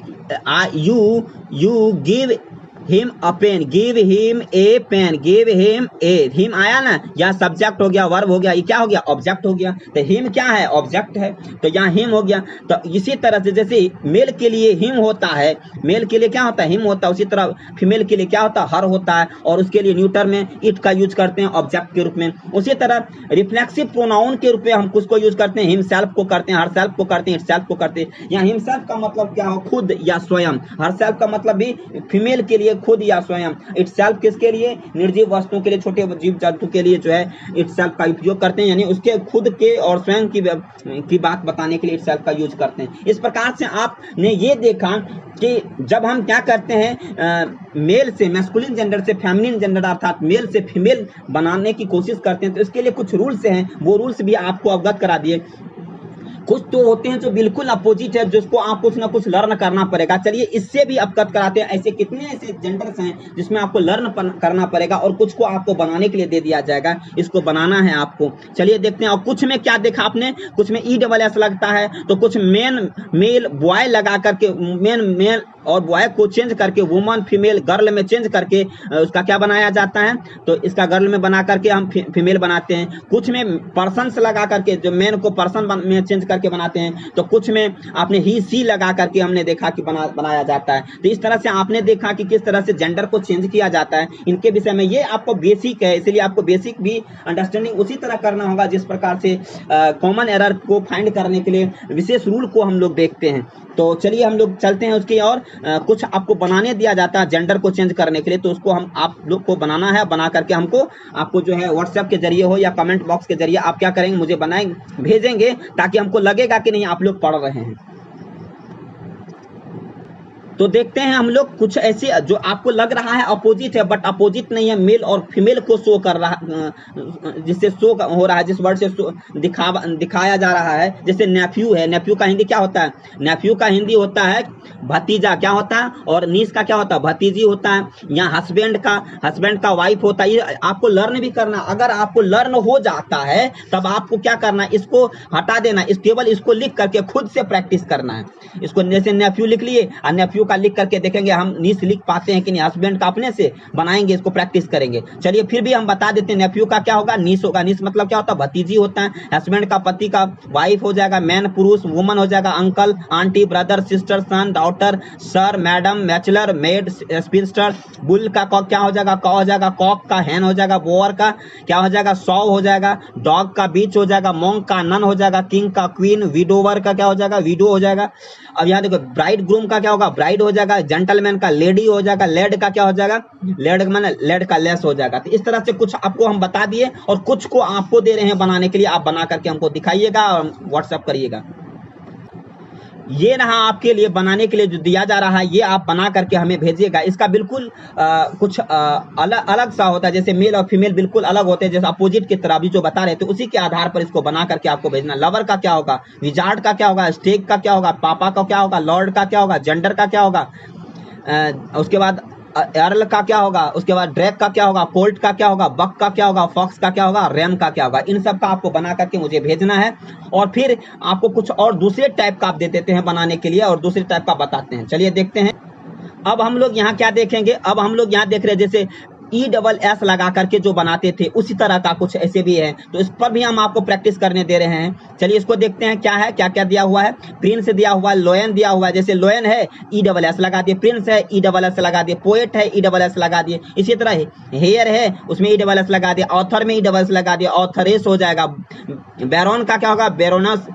you give him a pen, give him a pen, give him a, him आया ना, यहाँ सब्जेक्ट हो गया, वर्ब हो गया, ये क्या हो गया, ऑब्जेक्ट हो गया। तो हिम क्या है, ऑब्जेक्ट है, तो यहाँ हिम हो गया। तो इसी तरह से जैसे मेल के लिए हिम होता है, मेल के लिए क्या होता है, हिम होता है, उसी तरह फीमेल के लिए क्या होता है, हर होता है, और उसके लिए न्यूटर में इट का यूज करते हैं ऑब्जेक्ट के रूप में। उसी तरह रिफ्लेक्सिव प्रोनाउन के रूप में हम कुछ को यूज करते हैं, हिम सेल्फ को करते हैं, हर सेल्फ को करते हैं, इट सेल्फ को करते हैं। यहाँ हिम सेल्फ का मतलब क्या हो, खुद या स्वयं। हर सेल्फ का मतलब भी फीमेल के लिए खुद या स्वयं। इटसेल्फ किसके लिए, निर्जीव वस्तुओं के लिए, छोटे जीव जंतु के लिए जो है इटसेल्फ का उपयोग करते हैं, यानी उसके खुद के और स्वयं की बात बताने के लिए इटसेल्फ का यूज करते हैं। इस प्रकार से आपने ये देखा कि जब हम क्या करते हैं, मेल से मैस्कुलिन जेंडर से फेमिनिन जेंडर अर्थात मेल से फीमेल बनाने की कोशिश करते हैं, तो इसके लिए कुछ रूल्स हैं, वो रूल्स भी आपको अवगत करा दिए। कुछ तो होते हैं जो बिल्कुल अपोजिट है, जिसको आप कुछ ना कुछ लर्न करना पड़ेगा। चलिए इससे भी अवगत कराते हैं, ऐसे कितने ऐसे जेंडर्स हैं जिसमें आपको लर्न करना पड़ेगा, और कुछ को आपको बनाने के लिए दे दिया जाएगा, इसको बनाना है आपको। चलिए देखते हैं। और कुछ में क्या देखा आपने, कुछ में ESS लगता है, तो कुछ मेल बॉय लगा करके, मेल और बॉय को चेंज करके वुमन फीमेल गर्ल में चेंज करके उसका क्या बनाया जाता है, तो इसका गर्ल में बना करके हम फीमेल बनाते हैं। कुछ में पर्सन्स लगा करके, जो मेन को पर्सन में चेंज करके बनाते हैं, तो कुछ में आपने ही सी लगा करके हमने देखा कि बनाया जाता है। तो इस तरह से आपने देखा कि किस तरह से जेंडर को चेंज किया जाता है। इनके विषय में ये आपको बेसिक है, इसलिए आपको बेसिक भी अंडरस्टैंडिंग उसी तरह करना होगा जिस प्रकार से कॉमन एरर को फाइंड करने के लिए विशेष रूल को हम लोग देखते हैं। तो चलिए हम लोग चलते हैं उसकी और कुछ आपको बनाने दिया जाता है जेंडर को चेंज करने के लिए, तो उसको हम आप लोग को बनाना है। बना करके आपको जो है व्हाट्सएप के जरिए हो या कमेंट बॉक्स के जरिए आप क्या करेंगे, मुझे भेजेंगे, ताकि हमको लगेगा कि नहीं आप लोग पढ़ रहे हैं। तो देखते हैं हम लोग कुछ ऐसे जो आपको लग रहा है अपोजिट है, बट अपोजिट नहीं है, मेल और फीमेल को शो कर रहा, जिससे शो हो रहा है, जिस वर्ड से दिखाया जा रहा है। जैसे नेफ्यू है, नेफ्यू का हिंदी क्या होता है, नेफ्यू का हिंदी होता है भतीजा, क्या होता है, और नीस का क्या होता है, भतीजी होता है। यहाँ हस्बैंड का वाइफ होता है। ये आपको लर्न भी करना, अगर आपको लर्न हो जाता है तब आपको क्या करना है, इसको हटा देना, इस केवल इसको लिख करके खुद से प्रैक्टिस करना है। इसको जैसे नेफ्यू लिख लिए, और नेफ्यू का लिख करके देखेंगे हम नीस लिख पाते हैं कि नहीं, हस्बैंड का अपने से बनाएंगे, इसको प्रैक्टिस करेंगे। चलिए फिर भी हम बता देते हैं, नेफ्यू का क्या होगा, नीस होगा। नीस मतलब क्या होता है, भतीजी होता है। हस्बैंड का पति का वाइफ हो जाएगा, मैन पुरुष, वुमन हो जाएगा uncle, aunty, brother, sister, son, daughter, sir, madam, bachelor, maid, spinster. Bull का क्या हो जाएगा, कॉ हो जाएगा, कॉक का हैन हो जाएगा, बोअर का क्या हो जाएगा, सौ हो जाएगा, डॉग का बीच हो जाएगा, मॉन्क का नन हो जाएगा, किंग का क्वीन, विडोवर का क्या हो जाएगा, विडो हो जाएगा। अब यहाँ देखो ब्राइड ग्रूम का क्या होगा, ब्राइड हो जाएगा, जेंटलमैन का लेडी हो जाएगा, लेड का क्या हो जाएगा, लेड माने लेड का लेस हो जाएगा। तो इस तरह से कुछ आपको हम बता दिए, और कुछ को आपको दे रहे हैं बनाने के लिए, आप बना करके हमको दिखाइएगा और व्हाट्सएप करिएगा। ये रहा आपके लिए बनाने के लिए जो दिया जा रहा है, ये आप बना करके हमें भेजिएगा। इसका बिल्कुल कुछ अलग सा होता है, जैसे मेल और फीमेल बिल्कुल अलग होते हैं, जैसे अपोजिट की तरह भी जो बता रहे थे, उसी के आधार पर इसको बना करके आपको भेजना। लवर का क्या होगा, विजार्ड का क्या होगा, स्टेक का क्या होगा, पापा का क्या होगा, लॉर्ड का क्या होगा, जेंडर का क्या होगा, उसके बाद अर्ल का क्या होगा, उसके बाद ड्रैग का क्या होगा, कोल्ट का क्या होगा, बक का क्या होगा, फॉक्स का क्या होगा, रैम का क्या होगा। इन सब का आपको बना करके मुझे भेजना है और फिर आपको कुछ और दूसरे टाइप का आप दे देते हैं बनाने के लिए और दूसरे टाइप का बताते हैं। चलिए देखते हैं। अब हम लोग यहाँ क्या देखेंगे, अब हम लोग यहाँ देख रहे हैं जैसे ESS लगा करके जो बनाते थे उसी तरह का कुछ ऐसे भी है, तो इस पर भी हम आपको प्रैक्टिस करने दे रहे हैं। चलिए इसको देखते हैं क्या है, क्या क्या दिया हुआ है। प्रिंस दिया हुआ है, लोयन दिया हुआ है, जैसे लोयन है ESS लगा दिए, प्रिंस है ESS लगा दिए, पोएट है ESS लगा दिए, इसी तरह हेयर है उसमें ESS लगा दिया, ऑथर में ESS लगा दिया, ऑथरेस हो जाएगा, बैरोन का क्या होगा, बैरोनस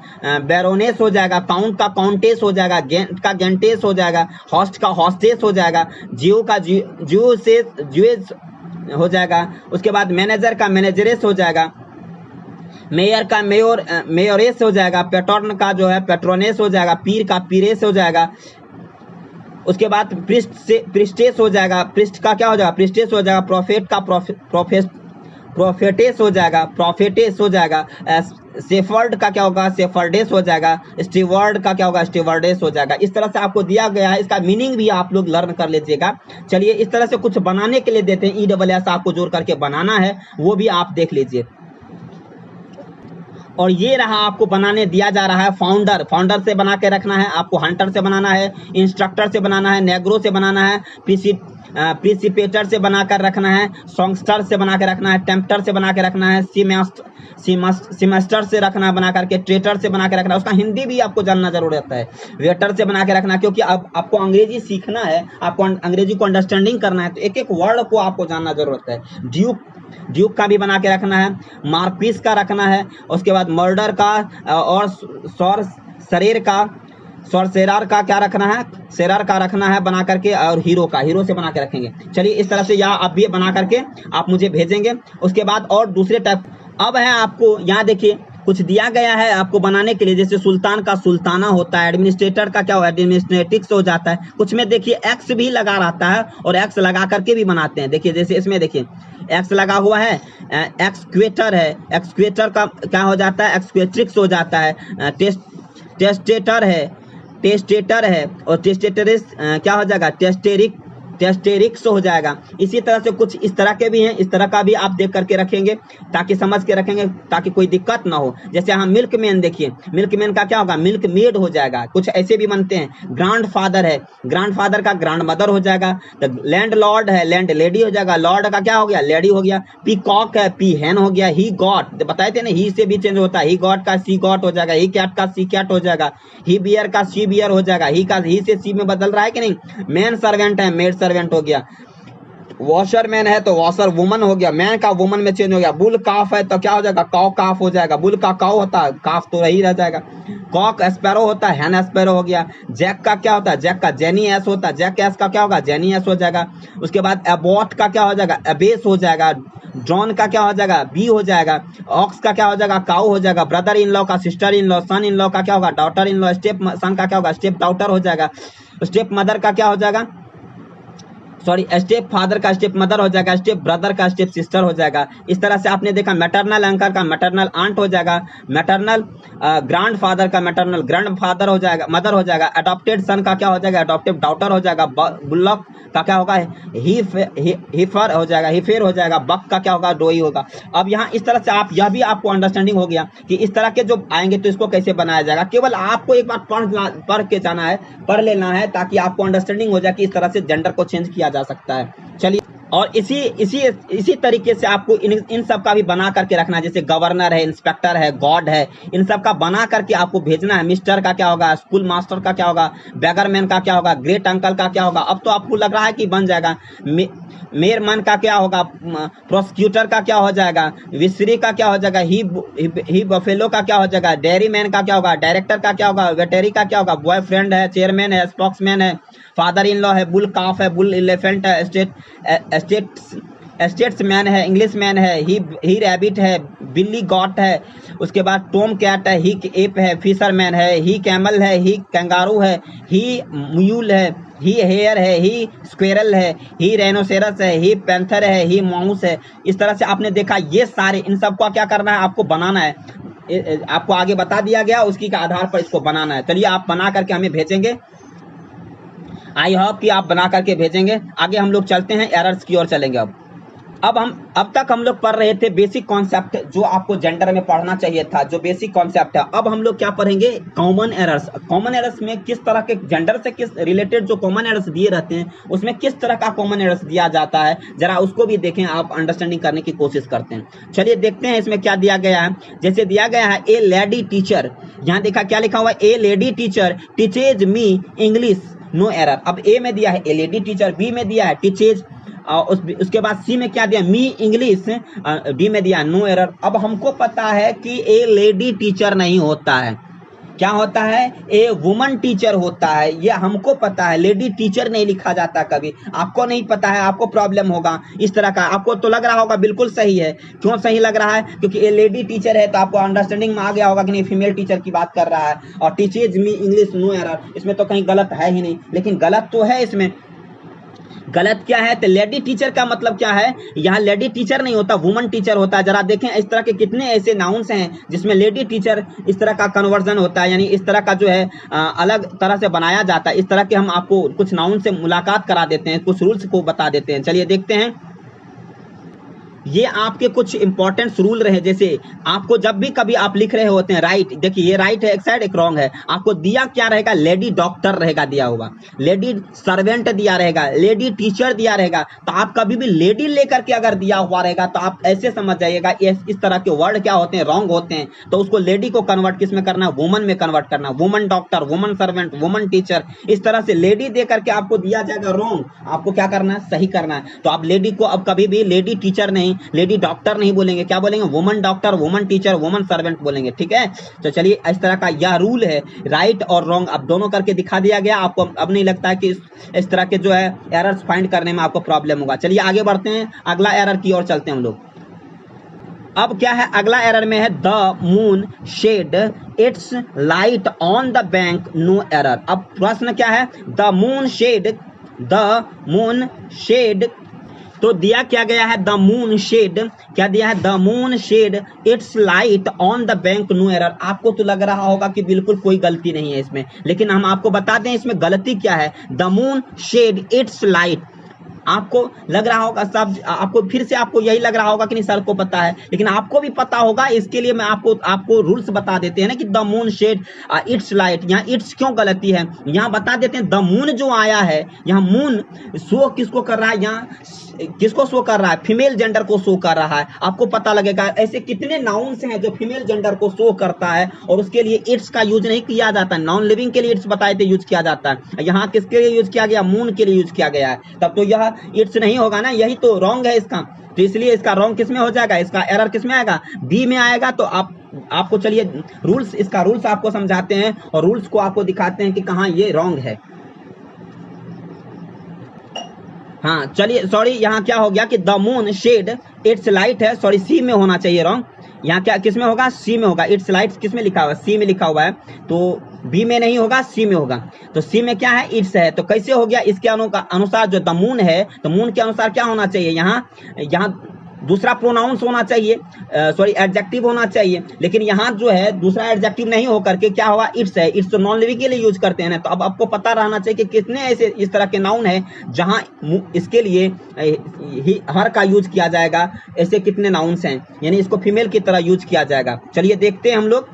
बैरोनेस हो जाएगा, काउंट का काउंटेस हो जाएगा, गेंट का गेंटेस हो जाएगा, हॉस्ट का हॉस्टेस हो जाएगा, जियो का जियो से जुएस हो जाएगा, उसके बाद मैनेजर का मैनेजरेस हो जाएगा, मेयर का मेयोरेस हो जाएगा, पेट्रॉन का जो है पेट्रोनेस हो जाएगा, पीर का पीरेस हो जाएगा, उसके बाद प्रिस्टेस हो जाएगा, प्रिस्ट का क्या हो जाएगा, प्रिस्टेस हो जाएगा, प्रोफेट का प्रोफेटेस हो जाएगा, प्रोफेटेस हो जाएगा, सेफर्ड का क्या होगा, सेफर्डेस हो जाएगा, स्टीवर्ड का क्या होगा, स्टीवर्डेस हो जाएगा। इस तरह से आपको दिया गया है, इसका मीनिंग भी आप लोग लर्न कर लीजिएगा। चलिए इस तरह से कुछ बनाने के लिए देते हैं, ESS आपको जोड़ करके बनाना है, वो भी आप देख लीजिए। और ये रहा आपको बनाने दिया जा रहा है फाउंडर से बना के रखना है आपको, हंटर से बनाना है, इंस्ट्रक्टर से बनाना है, नेग्रो से बनाना है, प्रिसिपेटर से बनाकर रखना है, सॉन्गस्टर से बना के रखना है, टेम्पटर से बना के रखना है, सीमेस्टर से रखना है बना करके, ट्रेटर से बना के रखना है। उसका हिंदी भी आपको जानना जरूरत है। वेटर से बना के रखना है, क्योंकि अब आपको अंग्रेजी सीखना है, आपको अंग्रेजी को अंडरस्टैंडिंग करना है, तो एक एक वर्ड को आपको जानना जरूरत है। ड्यूक का भी बना के रखना है, मार्पीस का रखना है, उसके बाद मर्डर का और सॉर्सेरर का क्या रखना है, सेरर का रखना है बना करके, और हीरो से बना के रखेंगे। चलिए इस तरह से यहाँ आप भी बना करके आप मुझे भेजेंगे। उसके बाद और दूसरे टाइप अब है आपको यहाँ देखिए कुछ दिया गया है आपको बनाने के लिए, जैसे सुल्तान का सुल्ताना होता है, एडमिनिस्ट्रेटर का क्या होता है, एडमिनिस्ट्रेटिक्स हो जाता है। कुछ में देखिए एक्स भी लगा रहता है और एक्स लगा करके भी बनाते हैं। देखिए जैसे इसमें देखिए एक्स लगा हुआ है, एक्सक्वेटर है, एक्सक्वेटर का क्या हो जाता है, एक्सक्वेट्रिक्स हो जाता है, टेस्टेटर है और टेस्टेटरिस क्या हो जाएगा, टेस्टेरिक्स हो जाएगा। इसी तरह से कुछ इस तरह के भी हैं, इस तरह का भी आप देख करके रखेंगे ताकि समझ के रखेंगे, ताकि कोई दिक्कत ना हो। जैसे हम मिल्कमैन देखिए, मिल्कमैन का क्या होगा, मिल्क मेड हो जाएगा। कुछ ऐसे भी बनते हैं। ग्रांडफादर है, ग्रांडफादर का ग्रांड मदर हो जाएगा। तो लैंड लॉर्ड है, लैंड लेडी हो जाएगा। लॉर्ड का क्या हो गया, लेडी हो गया। पीकॉक है, पी हैन हो गया। ही गॉट बताए थे ना, ही से भी चेंज होता है, ही गॉट का सी गॉट हो जाएगा। ही कैट का सी कैट हो जाएगा। ही बियर का सी बियर हो जाएगा। ही का ही से सी में बदल रहा है कि नहीं। मैन सर्वेंट है, मेड सर्वेंट हो गया। वॉशर मैन है तो वॉशर वुमन हो गया। मैन का वुमन में चेंज हो गया। बुल काफ है तो क्या हो जाएगा, काउ काफ हो जाएगा। बुल का काउ होता है, काफ तो रही रह जाएगा। कॉक एस्पैरो होता है, हैन एस्पैरो हो गया। जैक का क्या होता है, जैक का जेनी एस होता है, जैक एस का क्या होगा, जेनी एस हो जाएगा। उसके बाद एबॉट का क्या हो जाएगा, एबेस हो जाएगा। जॉन का क्या हो जाएगा, बी हो जाएगा। ऑक्स का क्या हो जाएगा, काउ हो जाएगा। ब्रदर इन लॉ का sister in law. Son in law का क्या होगा, daughter in law. Step son का क्या होगा, स्टेप डॉटर हो जाएगा। स्टेप मदर का क्या हो जाएगा, सॉरी स्टेप फादर का स्टेप मदर हो जाएगा। स्टेप ब्रदर का स्टेप सिस्टर हो जाएगा। इस तरह से आपने देखा मैटरनल अंकल का मैटरनल आंट हो जाएगा। मैटरनल ग्रैंड फादर का मैटरनल ग्रैंड फादर हो जाएगा, मदर हो जाएगा। अडॉप्टेड सन का क्या हो जाएगा, अडॉप्टेड डॉटर हो जाएगा। बुल्लॉक का क्या होगा, हीफर हो जाएगा, हीफेर हो जाएगा। बक का क्या होगा, डोई होगा। अब यहाँ इस तरह से आप यह भी आपको अंडरस्टैंडिंग हो गया कि इस तरह के जो आएंगे तो इसको कैसे बनाया जाएगा। केवल आपको एक बार पढ़ के जाना है, पढ़ लेना है, ताकि आपको अंडरस्टैंडिंग हो जाए कि इस तरह से जेंडर को चेंज किया जा सकता है। चलिए और इसी तरीके से आपको इन सब का भी बना करके रखना है। जैसे गवर्नर है, इंस्पेक्टर है, गॉड है, इन सब का बना करके आपको भेजना है। मिस्टर का क्या होगा, स्कूल मास्टर का क्या होगा, बैगरमैन का क्या होगा, ग्रेट अंकल का क्या होगा। अब तो आपको लग रहा है कि बन जाएगा। मेयरमैन का क्या होगा, प्रोसिक्यूटर का क्या हो जाएगा, विसरी का क्या हो जाएगा, ही बफेलो का क्या हो जाएगा, डेयरी मैन का क्या होगा, डायरेक्टर का क्या होगा, वेटरी का क्या होगा, बॉयफ्रेंड है, चेयरमैन है, स्पोक्समैन है, फादर इन लॉ है, बुल काफ है, बुल एलिफेंट है, स्टेट्समैन है, इंग्लिश मैन है, ही रैबिट है, बिल्ली गॉट है। उसके बाद टॉम कैट है, ही एप है, फिशरमैन है, ही कैमल है, ही कैंगारू है, ही म्यूल है, ही हेयर है, ही स्क्वेरल है, ही रेनोसेरस है, ही पैंथर है, ही माउस है। इस तरह से आपने देखा ये सारे, इन सबको क्या करना है, आपको बनाना है। आपको आगे बता दिया गया, उसकी के आधार पर इसको बनाना है। चलिए आप बना करके हमें भेजेंगे। आई होप कि आप बना करके भेजेंगे। आगे हम लोग चलते हैं, एरर्स की ओर चलेंगे। अब तक हम लोग पढ़ रहे थे बेसिक कॉन्सेप्ट जो आपको जेंडर में पढ़ना चाहिए था, जो बेसिक कॉन्सेप्ट है। अब हम लोग क्या पढ़ेंगे, कॉमन एरर्स। कॉमन एरर्स में किस तरह के जेंडर से किस रिलेटेड जो कॉमन एरर्स दिए रहते हैं उसमें किस तरह का कॉमन एरर्स दिया जाता है, जरा उसको भी देखें, आप अंडरस्टैंडिंग करने की कोशिश करते हैं। चलिए देखते हैं इसमें क्या दिया गया है। जैसे दिया गया है ए लेडी टीचर, यहाँ देखा क्या लिखा हुआ है, a lady teacher teaches me English no error. अब ए में दिया है ए लेडी टीचर, बी में दिया है टीचेज, उसके बाद सी में क्या दिया, मी इंग्लिश, डी में दिया नो एरर। अब हमको पता है कि ए लेडी टीचर नहीं होता है, क्या होता है, ए वुमन टीचर होता है, ये हमको पता है। लेडी टीचर नहीं लिखा जाता कभी, आपको नहीं पता है, आपको प्रॉब्लम होगा इस तरह का। आपको तो लग रहा होगा बिल्कुल सही है, क्यों सही लग रहा है, क्योंकि ए लेडी टीचर है तो आपको अंडरस्टैंडिंग में आ गया होगा कि नहीं फीमेल टीचर की बात कर रहा है। और teaches me English no error, इसमें तो कहीं गलत है ही नहीं, लेकिन गलत तो है इसमें। गलत क्या है, तो लेडी टीचर का मतलब क्या है, यहाँ लेडी टीचर नहीं होता, वुमन टीचर होता है। जरा देखें इस तरह के कितने ऐसे नाउन्स हैं जिसमें लेडी टीचर इस तरह का कन्वर्जन होता है, यानी इस तरह का जो है अलग तरह से बनाया जाता है। इस तरह के हम आपको कुछ नाउन से मुलाकात करा देते हैं, कुछ रूल्स को बता देते हैं। चलिए देखते हैं, ये आपके कुछ इंपॉर्टेंट रूल रहे। जैसे आपको जब भी कभी आप लिख रहे होते हैं राइट, देखिए ये राइट है एक साइड, एक रॉन्ग है, आपको दिया क्या रहेगा, लेडी डॉक्टर रहेगा दिया होगा, लेडी सर्वेंट दिया रहेगा, लेडी टीचर दिया रहेगा। तो आप कभी भी लेडी लेकर के अगर दिया हुआ रहेगा तो आप ऐसे समझ जाइएगा इस तरह के वर्ड क्या होते हैं, रॉन्ग होते हैं। तो उसको लेडी को कन्वर्ट किस में करना है, वुमन में कन्वर्ट करना, woman doctor, woman servant, woman teacher, इस तरह से लेडी दे करके आपको दिया जाएगा रॉन्ग, आपको क्या करना है, सही करना है। तो आप लेडी को अब कभी भी लेडी टीचर नहीं, लेडी डॉक्टर नहीं बोलेंगे, क्या बोलेंगे, woman doctor, woman teacher, woman servant बोलेंगे, ठीक है। तो चलिए इस तरह का यह रूल है, राइट और रॉन्ग अब दोनों करके दिखा दिया गया आपको। अब नहीं लगता है कि इस तरह के जो है एरर्स फाइंड करने में आपको प्रॉब्लम होगा। चलिए आगे बढ़ते हैं, अगला एरर की ओर चलते हैं हम लोग। अब क्या है, अगला एरर में है the moon shed its light on the bank no error. अब प्रश्न क्या है, द मून शेड, तो दिया क्या गया है, द मून शेड, क्या दिया है, the moon shed its light on the bank no error. आपको तो लग रहा होगा कि बिल्कुल कोई गलती नहीं है इसमें, लेकिन हम आपको बता दें इसमें गलती क्या है। The moon shed its light, आपको लग रहा होगा सब, आपको फिर से आपको यही लग रहा होगा कि नहीं सर को पता है, लेकिन आपको भी पता होगा। इसके लिए मैं आपको रूल्स बता देते हैं ना कि the moon shed its light, यहाँ इट्स क्यों गलती है, यहाँ बता देते हैं। द मून जो आया है, यहाँ मून शो किसको कर रहा है, यहाँ किसको शो कर रहा है, फीमेल जेंडर को शो कर रहा है। आपको पता लगेगा ऐसे कितने नाउन्स हैं जो फीमेल जेंडर को शो करता है और उसके लिए इट्स का यूज नहीं किया जाता है। नॉन लिविंग के लिए इट्स बताए थे यूज किया जाता है, यहाँ किसके लिए यूज किया गया, मून के लिए यूज किया गया है। तब तो यह इट्स नहीं होगा ना, यही तो रॉन्ग है इसका। तो इसलिए इसका रॉन्ग किस में हो जाएगा, इसका एरर किस में आएगा, बी में आएगा। तो आपको चलिए रूल्स, इसका रूल्स आपको समझाते हैं और रूल्स को आपको दिखाते हैं कि कहाँ ये रॉन्ग है। हाँ चलिए, सॉरी यहाँ क्या हो गया कि the moon shed its light है, सॉरी सी में होना चाहिए रॉन्ग, यहाँ क्या किस में होगा, सी में होगा। इट्स लाइट किस में लिखा हुआ है, सी में लिखा हुआ है, तो बी में नहीं होगा, सी में होगा। तो सी में क्या है, इट्स है, तो कैसे हो गया, इसके अनुसार जो द मून है, तो मून के अनुसार क्या होना चाहिए, यहाँ दूसरा प्रोनाउंस होना चाहिए, सॉरी एडजेक्टिव होना चाहिए, लेकिन यहाँ जो है दूसरा एडजेक्टिव नहीं होकर के क्या हुआ, इट्स है। इट्स तो नॉन लिविंग के लिए यूज करते हैं ना, तो अब आपको पता रहना चाहिए कि कितने ऐसे इस तरह के नाउन है जहाँ इसके लिए हर का यूज किया जाएगा, ऐसे कितने नाउन्स हैं, यानी इसको फीमेल की तरह यूज किया जाएगा। चलिए देखते हैं हम लोग।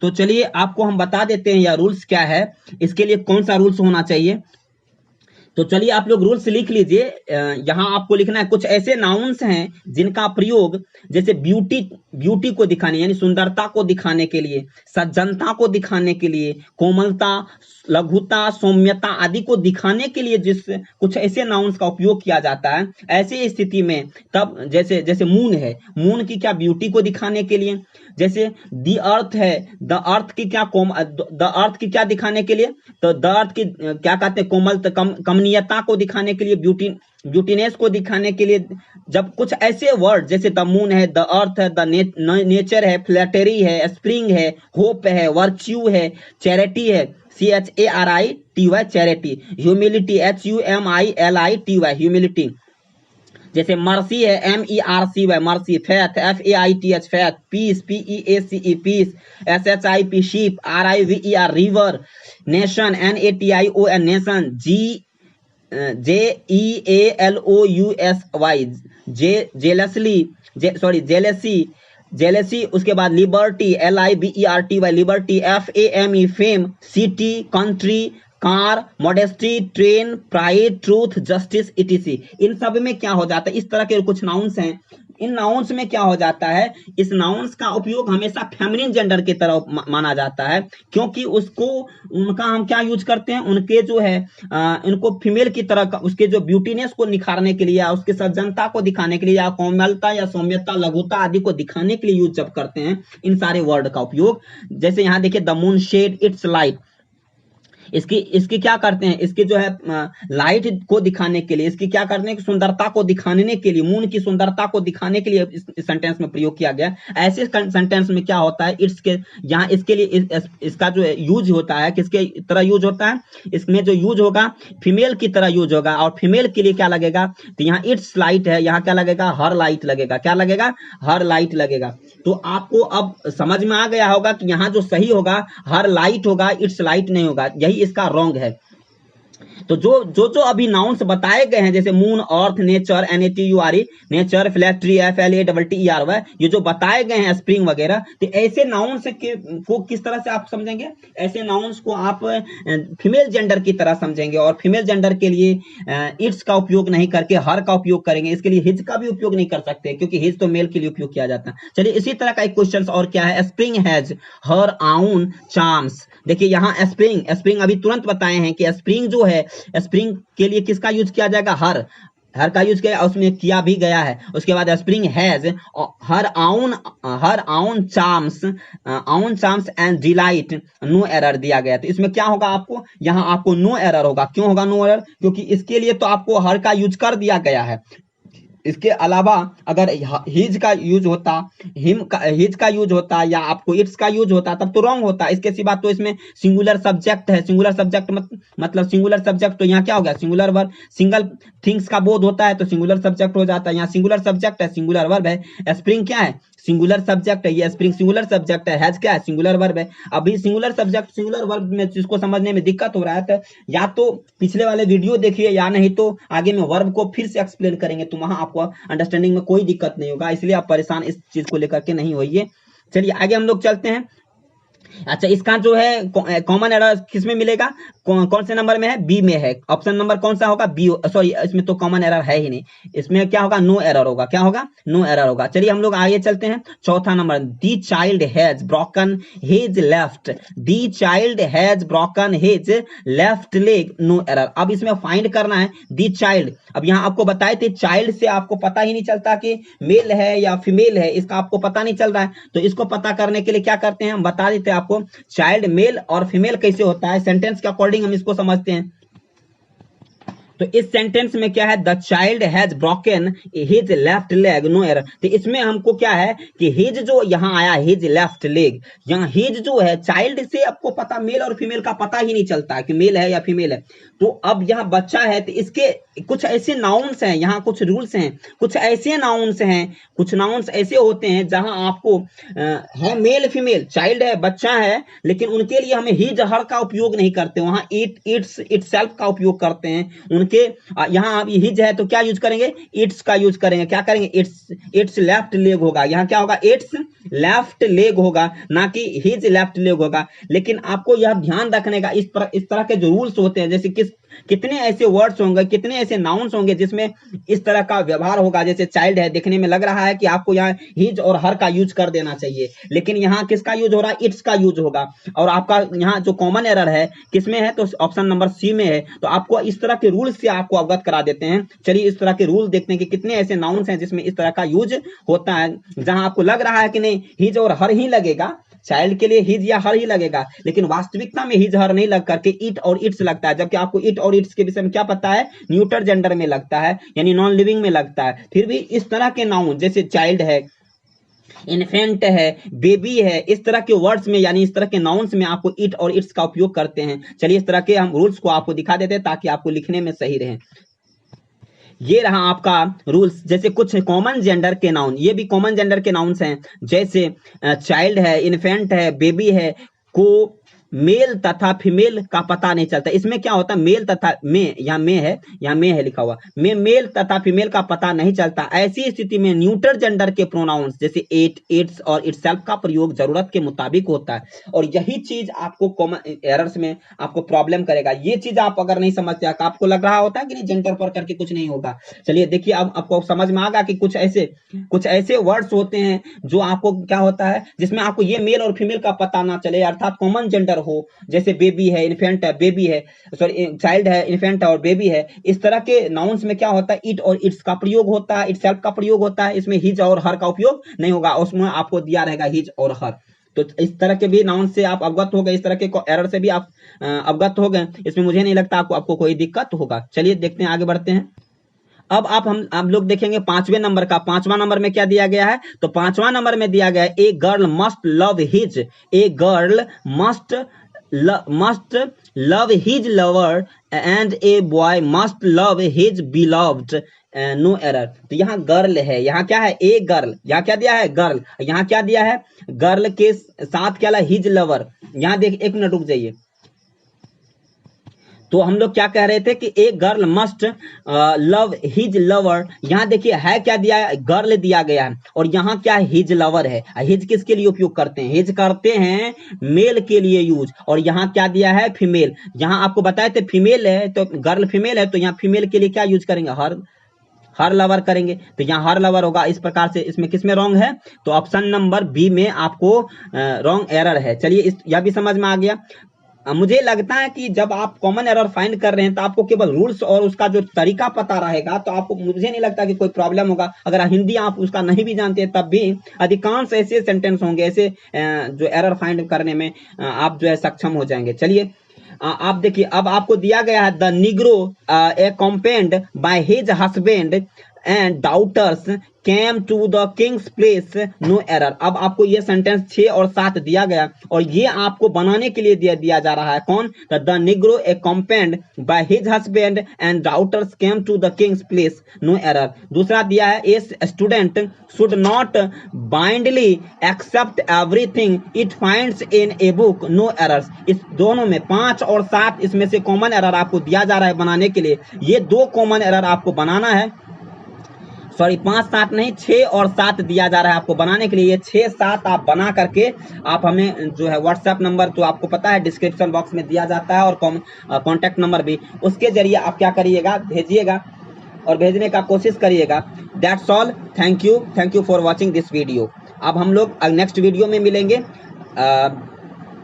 तो चलिए आपको हम बता देते हैं यह रूल्स क्या है, इसके लिए कौन सा रूल्स होना चाहिए। तो चलिए आप लोग रूल्स लिख लीजिए। यहाँ आपको लिखना है कुछ ऐसे नाउन्स हैं जिनका प्रयोग जैसे ब्यूटी को दिखाने, यानी सुंदरता को दिखाने के लिए, सज्जनता को दिखाने के लिए, कोमलता, लघुता, सौम्यता आदि को दिखाने के लिए जिस कुछ ऐसे नाउन्स का उपयोग किया जाता है, ऐसी स्थिति में तब जैसे मून है, मून की क्या ब्यूटी को दिखाने के लिए, जैसे द अर्थ है, द अर्थ की क्या दिखाने के लिए, तो द अर्थ की क्या कहते हैं, कोमलता, कमनीयता को दिखाने के लिए, ब्यूटीनेस को दिखाने के लिए। जब कुछ ऐसे वर्ड जैसे द मून है, द अर्थ है, द नेचर है, फ्लैटरी है, स्प्रिंग है, होप है, वर्च्यू है, चैरिटी है, CHARITY charity, humility HUMILITY humility, जैसे मर्सी है, MERCY, mercy, faith, FAITH, faith, peace, PEACE, peace, SHIP, ship, RIVER, river, nation, NATION, nation, JEALOUSY, jealousy, jealousy, jealousy, उसके बाद liberty, LIBERTY, liberty, FAME, fame, city, country, car, modesty, train, pride, truth, justice, etc। इन सब में क्या हो जाता है, इस तरह के कुछ नाउन्स हैं, इन नाउन्स में क्या हो जाता है, इस नाउन्स का उपयोग हमेशा फेमिनिन जेंडर की तरह माना जाता है, क्योंकि उसको उनका हम क्या यूज करते हैं, उनके जो है इनको फीमेल की तरह उसके जो ब्यूटीनेस को निखारने के लिए या उसके सज्जनता को दिखाने के लिए या कोमलता या सौम्यता, लघुता आदि को दिखाने के लिए यूज जब करते हैं इन सारे वर्ड का उपयोग। जैसे यहाँ देखिए, the moon shed its light, इसकी क्या करते हैं, इसकी जो है लाइट को दिखाने के लिए, इसकी क्या करते हैं, सुंदरता को दिखाने के लिए, मून की सुंदरता को दिखाने के लिए इस सेंटेंस में प्रयोग किया गया। ऐसे सेंटेंस में क्या होता है, इट्स के यहाँ इसके लिए इसका जो यूज होता है किसके तरह यूज होता है, इसमें जो यूज होगा फीमेल की तरह यूज होगा, और फीमेल के लिए क्या लगेगा, तो यहाँ इट्स लाइट है, यहाँ क्या लगेगा, हर लाइट लगेगा, क्या लगेगा, हर लाइट लगेगा। तो आपको अब समझ में आ गया होगा कि यहाँ जो सही होगा हर लाइट होगा, इट्स लाइट नहीं होगा, यही इसका रॉन्ग है। तो जो अभी नाउन्स बताए गए हैं, जैसे moon, earth, nature, NATURE, nature, flat, tree, FLATTER, ये जो बताए गए हैं, स्प्रिंग वगैरह, तो ऐसे नाउन्स को किस तरह से आप समझेंगे, ऐसे नाउन्स को आप फीमेल जेंडर की तरह समझेंगे, और फीमेल जेंडर के लिए इट्स का उपयोग नहीं करके हर का उपयोग करेंगे। इसके लिए हिज का भी उपयोग नहीं कर सकते, क्योंकि हिज तो मेल के लिए उपयोग किया जाता है। चलिए इसी तरह का एक क्वेश्चन और क्या है, spring has her own charms. देखिए यहाँ स्प्रिंग अभी तुरंत बताए हैं कि स्प्रिंग जो है, स्प्रिंग के लिए किसका यूज किया जाएगा, हर का यूज किया, उसमें किया भी गया है। उसके बाद spring has her own charms and delight, no error दिया गया। तो इसमें क्या होगा, आपको यहाँ आपको नो एरर होगा। क्यों होगा नो एरर, क्योंकि इसके लिए तो आपको हर का यूज कर दिया गया है। इसके अलावा अगर हिज का यूज होता, हिज का यूज होता, या आपको इट्स का यूज होता, तब तो रॉन्ग होता। इसके सिवा तो इसमें सिंगुलर सब्जेक्ट है, सिंगुलर सब्जेक्ट मतलब सिंगुलर सब्जेक्ट, तो यहाँ क्या हो गया, सिंगुलर वर्ब, सिंगल थिंग्स का बोध होता है तो सिंगुलर सब्जेक्ट हो जाता है। यहाँ सिंगुलर सब्जेक्ट है, सिंगुलर वर्ब है, स्प्रिंग क्या है, सिंगुलर सब्जेक्ट है, ये स्प्रिंग सिंगुलर सब्जेक्ट है, हैज क्या है, सिंगुलर वर्ब है। अभी सिंगुलर सब्जेक्ट सिंगुलर वर्ब में जिसको समझने में दिक्कत हो रहा है, तो या तो पिछले वाले वीडियो देखिए, या नहीं तो आगे में वर्ब को फिर से एक्सप्लेन करेंगे, तो वहां आपको अंडरस्टैंडिंग में कोई दिक्कत नहीं होगा, इसलिए आप परेशान इस चीज को लेकर के नहीं होइए। चलिए आगे हम लोग चलते हैं। अच्छा, इसका जो है कॉमन एरर किसमें मिलेगा, कौन से नंबर में है, बी में है। ऑप्शन नंबर कौन सा होगा, बी, सॉरी इसमें तो कॉमन एरर है ही नहीं, इसमें क्या होगा, नो एरर होगा। क्या होगा, नो एरर होगा। चलिए हम लोग आगे चलते हैं। चौथा नंबर, the child has broken his left, the child has broken his left leg, no error. अब इसमें फाइंड करना है दी चाइल्ड। अब यहाँ आपको बताए थे चाइल्ड से आपको पता ही नहीं चलता कि मेल है या फीमेल है, इसका आपको पता नहीं चल रहा है, तो इसको पता करने के लिए क्या करते हैं, हम बता देते हैं आपको चाइल्ड मेल और फीमेल कैसे होता है, सेंटेंस के अकॉर्डिंग हम इसको समझते हैं। तो इस सेंटेंस में क्या है, the child has broken his left leg, no error. तो इसमें हमको क्या है कि हिज जो यहाँ आया, हिज लेफ्ट लेग, यहाँ हिज जो है, चाइल्ड से आपको पता मेल और फीमेल का पता ही नहीं चलता कि मेल है या फीमेल है। तो अब यहाँ बच्चा है, तो इसके कुछ ऐसे नाउन्स हैं, यहाँ कुछ रूल्स हैं, कुछ ऐसे नाउन्स हैं, कुछ नाउन्स ऐसे होते हैं जहां आपको है मेल फीमेल, चाइल्ड है, बच्चा है, लेकिन उनके लिए हमें हिज हर का उपयोग नहीं करते, वहां इट्स इटसेल्फ का उपयोग करते हैं। उनके यहाँ आप हिज है तो क्या यूज करेंगे, इट्स का यूज करेंगे। क्या करेंगे, इट्स लेफ्ट लेग होगा, यहाँ क्या होगा, इट्स लेफ्ट लेग होगा, ना कि हिज लेफ्ट लेग होगा। लेकिन आपको यह ध्यान रखने का, इस तरह के जो रूल्स होते हैं, जैसे कितने ऐसे वर्ड्स होंगे, कितने ऐसे नाउन्स होंगे जिसमें इस तरह का व्यवहार होगा। जैसे चाइल्ड है, देखने में लग रहा है कि आपको यहाँ हिज और हर का यूज कर देना चाहिए, लेकिन यहाँ किसका यूज हो रहा है, इट्स का यूज होगा। और आपका यहाँ जो कॉमन एरर है किसमें है, तो ऑप्शन नंबर सी में है। तो आपको इस तरह के रूल्स से आपको अवगत करा देते हैं। चलिए इस तरह के रूल देखते हैं कि कितने ऐसे नाउन्स हैं जिसमें इस तरह का यूज होता है, जहां आपको लग रहा है कि नहीं हिज और हर ही लगेगा, चाइल्ड के लिए हिज या हर ही लगेगा, लेकिन वास्तविकता में हिज हर नहीं लग करके इट और इट्स लगता है। जबकि आपको इट और इट्स के विषय में क्या पता है, न्यूटर जेंडर में लगता है, यानी नॉन लिविंग में लगता है। फिर भी इस तरह के नाउन जैसे चाइल्ड है, इन्फेंट है, बेबी है, इस तरह के वर्ड्स में यानी इस तरह के नाउन्स में आपको इट और इट्स का उपयोग करते हैं। चलिए इस तरह के हम रूल्स को आपको दिखा देते हैं ताकि आपको लिखने में सही रहे। ये रहा आपका रूल्स। जैसे कुछ कॉमन जेंडर के नाउन, ये भी कॉमन जेंडर के नाउन्स हैं, जैसे चाइल्ड है, इन्फेंट है, बेबी है, को मेल तथा फीमेल का पता नहीं चलता। इसमें क्या होता है, मेल तथा में, यहाँ में है लिखा हुआ, में मेल तथा फीमेल का पता नहीं चलता। ऐसी स्थिति में न्यूट्रल जेंडर के प्रोनाउंस जैसे इट, इट्स और इटसेल्फ का प्रयोग जरूरत के मुताबिक होता है। और यही चीज आपको कॉमन एरर्स में आपको प्रॉब्लम करेगा। ये चीज आप अगर नहीं समझते, आपको लग रहा होता है कि नहीं जेंडर पर करके कुछ नहीं होगा। चलिए देखिए, अब आपको समझ में आ गया कि कुछ ऐसे वर्ड्स होते हैं जो आपको क्या होता है, जिसमें आपको ये मेल और फीमेल का पता ना चले, अर्थात कॉमन जेंडर हो। जैसे बेबी है, इन्फेंट है, बेबी है, सॉरी चाइल्ड है, इन्फेंट है और बेबी है। इस तरह के नाउन्स में क्या होता है, इट और इट्स का प्रयोग होता है, इटसेल्फ का प्रयोग होता है। इसमें हिज और हर का उपयोग नहीं होगा, उसमें आपको दिया रहेगा हिज और हर। तो इस तरह के भी नाउन से आप अवगत हो गए, इस तरह के एरर से भी आप अवगत हो गए। इसमें मुझे नहीं लगता आपको कोई दिक्कत होगा। चलिए देखते हैं, आगे बढ़ते हैं। अब आप लोग देखेंगे 5वें नंबर का। 5वां नंबर में क्या दिया गया है, तो 5वां नंबर में दिया गया है, a girl must love his, a girl must love his lover and a boy must love his beloved, no error. तो यहाँ गर्ल है, यहाँ क्या है, ए गर्ल, यहाँ क्या दिया है, गर्ल, यहाँ क्या दिया है, गर्ल के साथ क्या है, हिज लवर। यहाँ देख, एक मिनट रुक जाइए। तो हम लोग क्या कह रहे थे कि एक girl must love his lover. यहाँ देखिए है क्या दिया है, गर्ल दिया गया है, और यहाँ क्या है, हिज लवर है। हिज किसके लिए उपयोग करते हैं, हिज करते हैं मेल के लिए यूज, और यहाँ क्या दिया है, फीमेल। यहाँ आपको बताए थे फीमेल है, तो गर्ल फीमेल है, तो यहाँ फीमेल के लिए क्या यूज करेंगे, हर लवर करेंगे। तो यहाँ हर लवर होगा। इस प्रकार से इसमें किसमें रॉन्ग है, तो ऑप्शन नंबर बी में आपको रॉन्ग एरर है। चलिए यह भी समझ में आ गया। मुझे लगता है कि जब आप कॉमन एरर फाइंड कर रहे हैं तो आपको केवल रूल्स और उसका जो तरीका पता रहेगा, तो आपको, मुझे नहीं लगता कि कोई प्रॉब्लम होगा। अगर हिंदी आप उसका नहीं भी जानते तब भी अधिकांश ऐसे सेंटेंस होंगे, ऐसे जो एरर फाइंड करने में आप जो है सक्षम हो जाएंगे। चलिए आप देखिए, अब आपको दिया गया है, the Negro accompanied by his husband and daughters came to the king's place, no error। अब आपको ये सेंटेंस 6 और 7 दिया गया, और ये आपको बनाने के लिए दिया जा रहा है। कौन, the Negro accompanied by his husband and daughters came to the king's place, no error। दूसरा दिया है, a student should not blindly accept everything it finds in a book, no errors। इस दोनों में 5 और 7 इसमें से कॉमन एरर आपको दिया जा रहा है बनाने के लिए। ये 2 कॉमन एरर आपको बनाना है, सॉरी 5 7 नहीं, 6 और 7 दिया जा रहा है आपको बनाने के लिए। ये 6 7 आप बना करके आप हमें जो है व्हाट्सएप नंबर, तो आपको पता है डिस्क्रिप्शन बॉक्स में दिया जाता है, और कॉन्टैक्ट नंबर भी, उसके जरिए आप क्या करिएगा, भेजिएगा और भेजने का कोशिश करिएगा। That's all, thank you for watching this video. अब हम लोग नेक्स्ट वीडियो में मिलेंगे।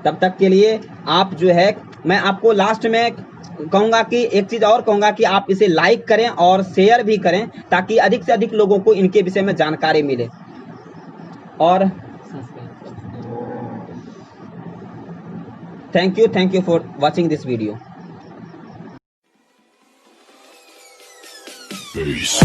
तब तक के लिए आप जो है, मैं आपको लास्ट में कहूंगा कि एक चीज और कहूंगा कि आप इसे लाइक करें और शेयर भी करें, ताकि अधिक से अधिक लोगों को इनके विषय में जानकारी मिले। और thank you for watching this video. Peace.